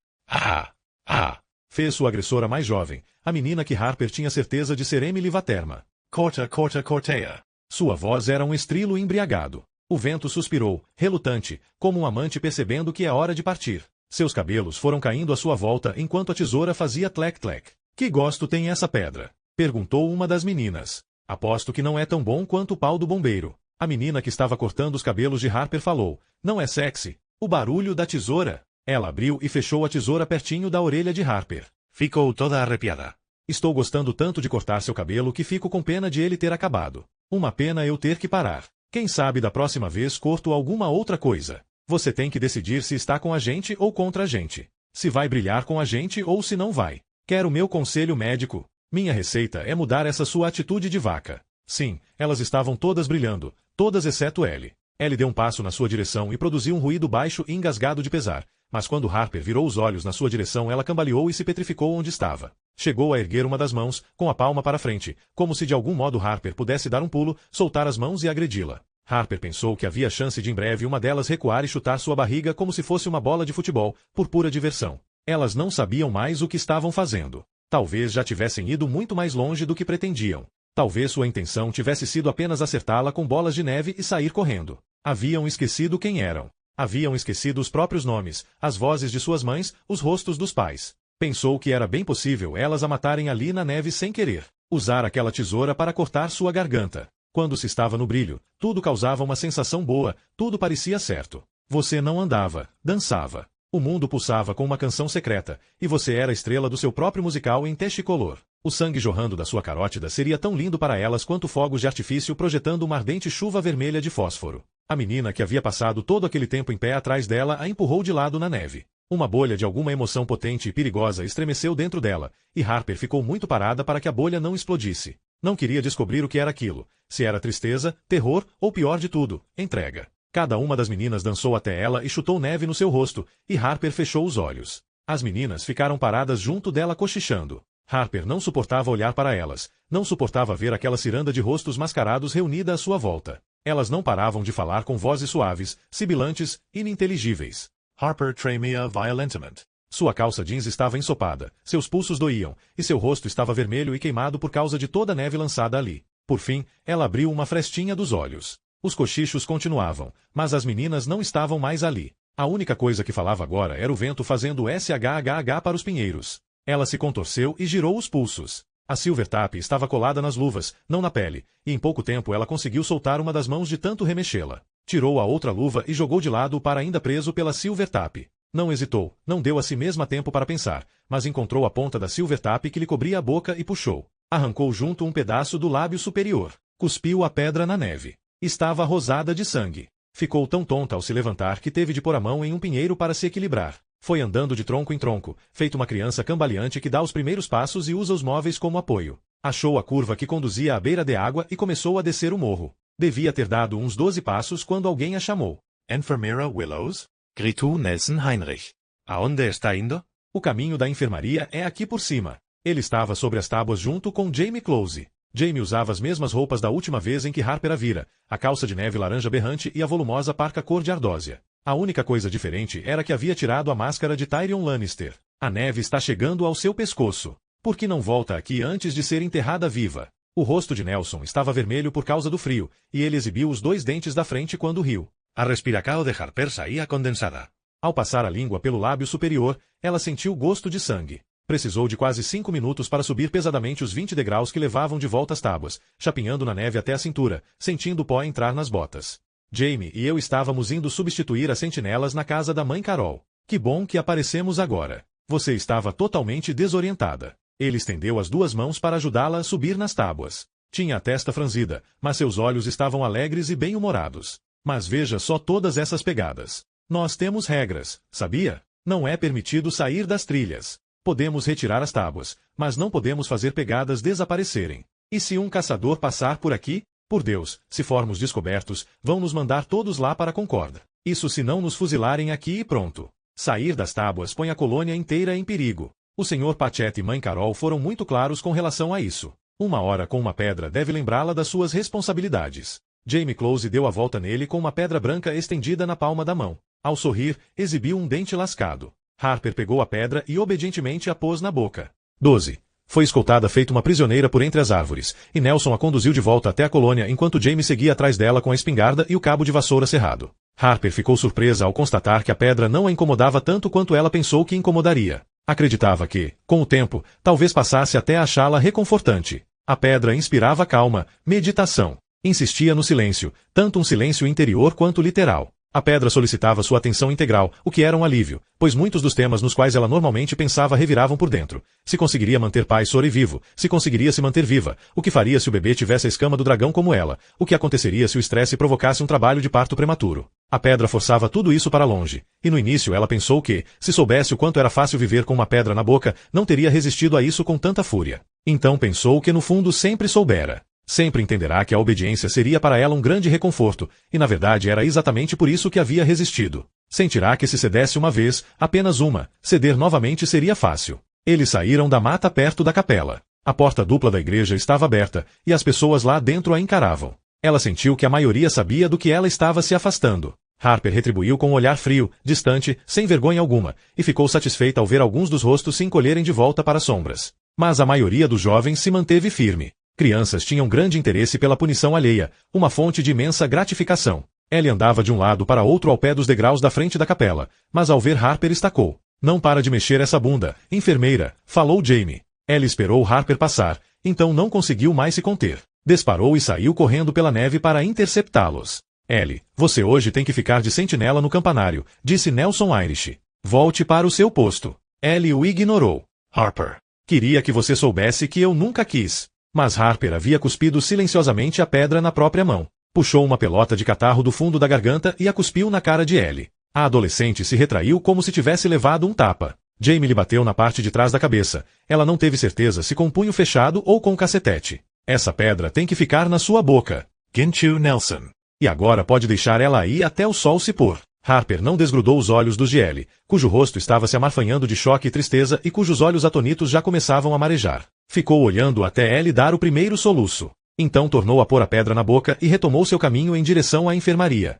Fez sua agressora mais jovem, a menina que Harper tinha certeza de ser Emily Vaterma. Corteia. Sua voz era um estrilo embriagado. O vento suspirou, relutante, como um amante percebendo que é hora de partir. Seus cabelos foram caindo à sua volta enquanto a tesoura fazia tlec-tlec. Que gosto tem essa pedra? Perguntou uma das meninas. Aposto que não é tão bom quanto o pau do bombeiro. A menina que estava cortando os cabelos de Harper falou. Não é sexy? O barulho da tesoura. Ela abriu e fechou a tesoura pertinho da orelha de Harper. Ficou toda arrepiada. Estou gostando tanto de cortar seu cabelo que fico com pena de ele ter acabado. Uma pena eu ter que parar. Quem sabe da próxima vez corto alguma outra coisa. Você tem que decidir se está com a gente ou contra a gente. Se vai brilhar com a gente ou se não vai. Quer o meu conselho médico? Minha receita é mudar essa sua atitude de vaca. Sim, elas estavam todas brilhando, todas exceto Ellie. Ellie deu um passo na sua direção e produziu um ruído baixo e engasgado de pesar, mas quando Harper virou os olhos na sua direção ela cambaleou e se petrificou onde estava. Chegou a erguer uma das mãos, com a palma para frente, como se de algum modo Harper pudesse dar um pulo, soltar as mãos e agredi-la. Harper pensou que havia chance de em breve uma delas recuar e chutar sua barriga como se fosse uma bola de futebol, por pura diversão. Elas não sabiam mais o que estavam fazendo. Talvez já tivessem ido muito mais longe do que pretendiam. Talvez sua intenção tivesse sido apenas acertá-la com bolas de neve e sair correndo. Haviam esquecido quem eram. Haviam esquecido os próprios nomes, as vozes de suas mães, os rostos dos pais. Pensou que era bem possível elas a matarem ali na neve sem querer. Usar aquela tesoura para cortar sua garganta. Quando se estava no brilho, tudo causava uma sensação boa, tudo parecia certo. Você não andava, dançava. O mundo pulsava com uma canção secreta, e você era a estrela do seu próprio musical em Technicolor. O sangue jorrando da sua carótida seria tão lindo para elas quanto fogos de artifício projetando uma ardente chuva vermelha de fósforo. A menina que havia passado todo aquele tempo em pé atrás dela a empurrou de lado na neve. Uma bolha de alguma emoção potente e perigosa estremeceu dentro dela, e Harper ficou muito parada para que a bolha não explodisse. Não queria descobrir o que era aquilo, se era tristeza, terror ou pior de tudo, entrega. Cada uma das meninas dançou até ela e chutou neve no seu rosto, e Harper fechou os olhos. As meninas ficaram paradas junto dela cochichando. Harper não suportava olhar para elas, não suportava ver aquela ciranda de rostos mascarados reunida à sua volta. Elas não paravam de falar com vozes suaves, sibilantes, ininteligíveis. Harper tremia violentement. Sua calça jeans estava ensopada, seus pulsos doíam, e seu rosto estava vermelho e queimado por causa de toda a neve lançada ali. Por fim, ela abriu uma frestinha dos olhos. Os cochichos continuavam, mas as meninas não estavam mais ali. A única coisa que falava agora era o vento fazendo SHHH para os pinheiros. Ela se contorceu e girou os pulsos. A Silvertap estava colada nas luvas, não na pele, e em pouco tempo ela conseguiu soltar uma das mãos de tanto remexê-la. Tirou a outra luva e jogou de lado o par ainda preso pela Silvertap. Não hesitou, não deu a si mesma tempo para pensar, mas encontrou a ponta da Silvertap que lhe cobria a boca e puxou. Arrancou junto um pedaço do lábio superior. Cuspiu a pedra na neve. Estava rosada de sangue. Ficou tão tonta ao se levantar que teve de pôr a mão em um pinheiro para se equilibrar. Foi andando de tronco em tronco, feito uma criança cambaleante que dá os primeiros passos e usa os móveis como apoio. Achou a curva que conduzia à beira de água e começou a descer o morro. Devia ter dado uns 12 passos quando alguém a chamou. Enfermeira Willows? Gritou Nelson Heinrich. Aonde está indo? O caminho da enfermaria é aqui por cima. Ele estava sobre as tábuas junto com Jamie Close. Jamie usava as mesmas roupas da última vez em que Harper a vira, a calça de neve laranja berrante e a volumosa parca cor de ardósia. A única coisa diferente era que havia tirado a máscara de Tyrion Lannister. A neve está chegando ao seu pescoço. Por que não volta aqui antes de ser enterrada viva? O rosto de Nelson estava vermelho por causa do frio, e ele exibiu os 2 dentes da frente quando riu. A respiração de Harper saía condensada. Ao passar a língua pelo lábio superior, ela sentiu gosto de sangue. Precisou de quase 5 minutos para subir pesadamente os 20 degraus que levavam de volta às tábuas, chapinhando na neve até a cintura, sentindo o pó entrar nas botas. Jamie e eu estávamos indo substituir as sentinelas na casa da mãe Carol. Que bom que aparecemos agora. Você estava totalmente desorientada. Ele estendeu as 2 mãos para ajudá-la a subir nas tábuas. Tinha a testa franzida, mas seus olhos estavam alegres e bem-humorados. Mas veja só todas essas pegadas. Nós temos regras, sabia? Não é permitido sair das trilhas. Podemos retirar as tábuas, mas não podemos fazer pegadas desaparecerem. E se um caçador passar por aqui? Por Deus, se formos descobertos, vão nos mandar todos lá para a Concorda. Isso se não nos fuzilarem aqui e pronto. Sair das tábuas põe a colônia inteira em perigo. O Sr. Patchett e mãe Carol foram muito claros com relação a isso. Uma hora com uma pedra deve lembrá-la das suas responsabilidades. Jamie Close deu a volta nele com uma pedra branca estendida na palma da mão. Ao sorrir, exibiu um dente lascado. Harper pegou a pedra e obedientemente a pôs na boca. 12. Foi escoltada feito uma prisioneira por entre as árvores, e Nelson a conduziu de volta até a colônia enquanto Jamie seguia atrás dela com a espingarda e o cabo de vassoura cerrado. Harper ficou surpresa ao constatar que a pedra não a incomodava tanto quanto ela pensou que incomodaria. Acreditava que, com o tempo, talvez passasse até a achá-la reconfortante. A pedra inspirava calma, meditação. Insistia no silêncio, tanto um silêncio interior quanto literal. A pedra solicitava sua atenção integral, o que era um alívio, pois muitos dos temas nos quais ela normalmente pensava reviravam por dentro. Se conseguiria manter pai soro e vivo, se conseguiria se manter viva, o que faria se o bebê tivesse a escama do dragão como ela, o que aconteceria se o estresse provocasse um trabalho de parto prematuro. A pedra forçava tudo isso para longe, e no início ela pensou que, se soubesse o quanto era fácil viver com uma pedra na boca, não teria resistido a isso com tanta fúria. Então pensou que no fundo sempre soubera. Sempre entenderá que a obediência seria para ela um grande reconforto, e na verdade era exatamente por isso que havia resistido. Sentirá que se cedesse uma vez, apenas uma, ceder novamente seria fácil. Eles saíram da mata perto da capela. A porta dupla da igreja estava aberta, e as pessoas lá dentro a encaravam. Ela sentiu que a maioria sabia do que ela estava se afastando. Harper retribuiu com um olhar frio, distante, sem vergonha alguma, e ficou satisfeita ao ver alguns dos rostos se encolherem de volta para as sombras. Mas a maioria dos jovens se manteve firme. Crianças tinham grande interesse pela punição alheia, uma fonte de imensa gratificação. Ellie andava de um lado para outro ao pé dos degraus da frente da capela, mas ao ver Harper estacou. Não para de mexer essa bunda, enfermeira, falou Jamie. Ellie esperou Harper passar, então não conseguiu mais se conter. Disparou e saiu correndo pela neve para interceptá-los. Ellie, você hoje tem que ficar de sentinela no campanário, disse Nelson Irish. Volte para o seu posto. Ellie o ignorou. Harper. Queria que você soubesse que eu nunca quis. Mas Harper havia cuspido silenciosamente a pedra na própria mão. Puxou uma pelota de catarro do fundo da garganta e a cuspiu na cara de Ellie. A adolescente se retraiu como se tivesse levado um tapa. Jamie lhe bateu na parte de trás da cabeça. Ela não teve certeza se com o punho fechado ou com cacetete. Essa pedra tem que ficar na sua boca. Ginchu Nelson. E agora pode deixar ela aí até o sol se pôr. Harper não desgrudou os olhos dos de Ellie, cujo rosto estava se amarfanhando de choque e tristeza e cujos olhos atonitos já começavam a marejar. Ficou olhando até Ellie dar o primeiro soluço. Então tornou a pôr a pedra na boca e retomou seu caminho em direção à enfermaria.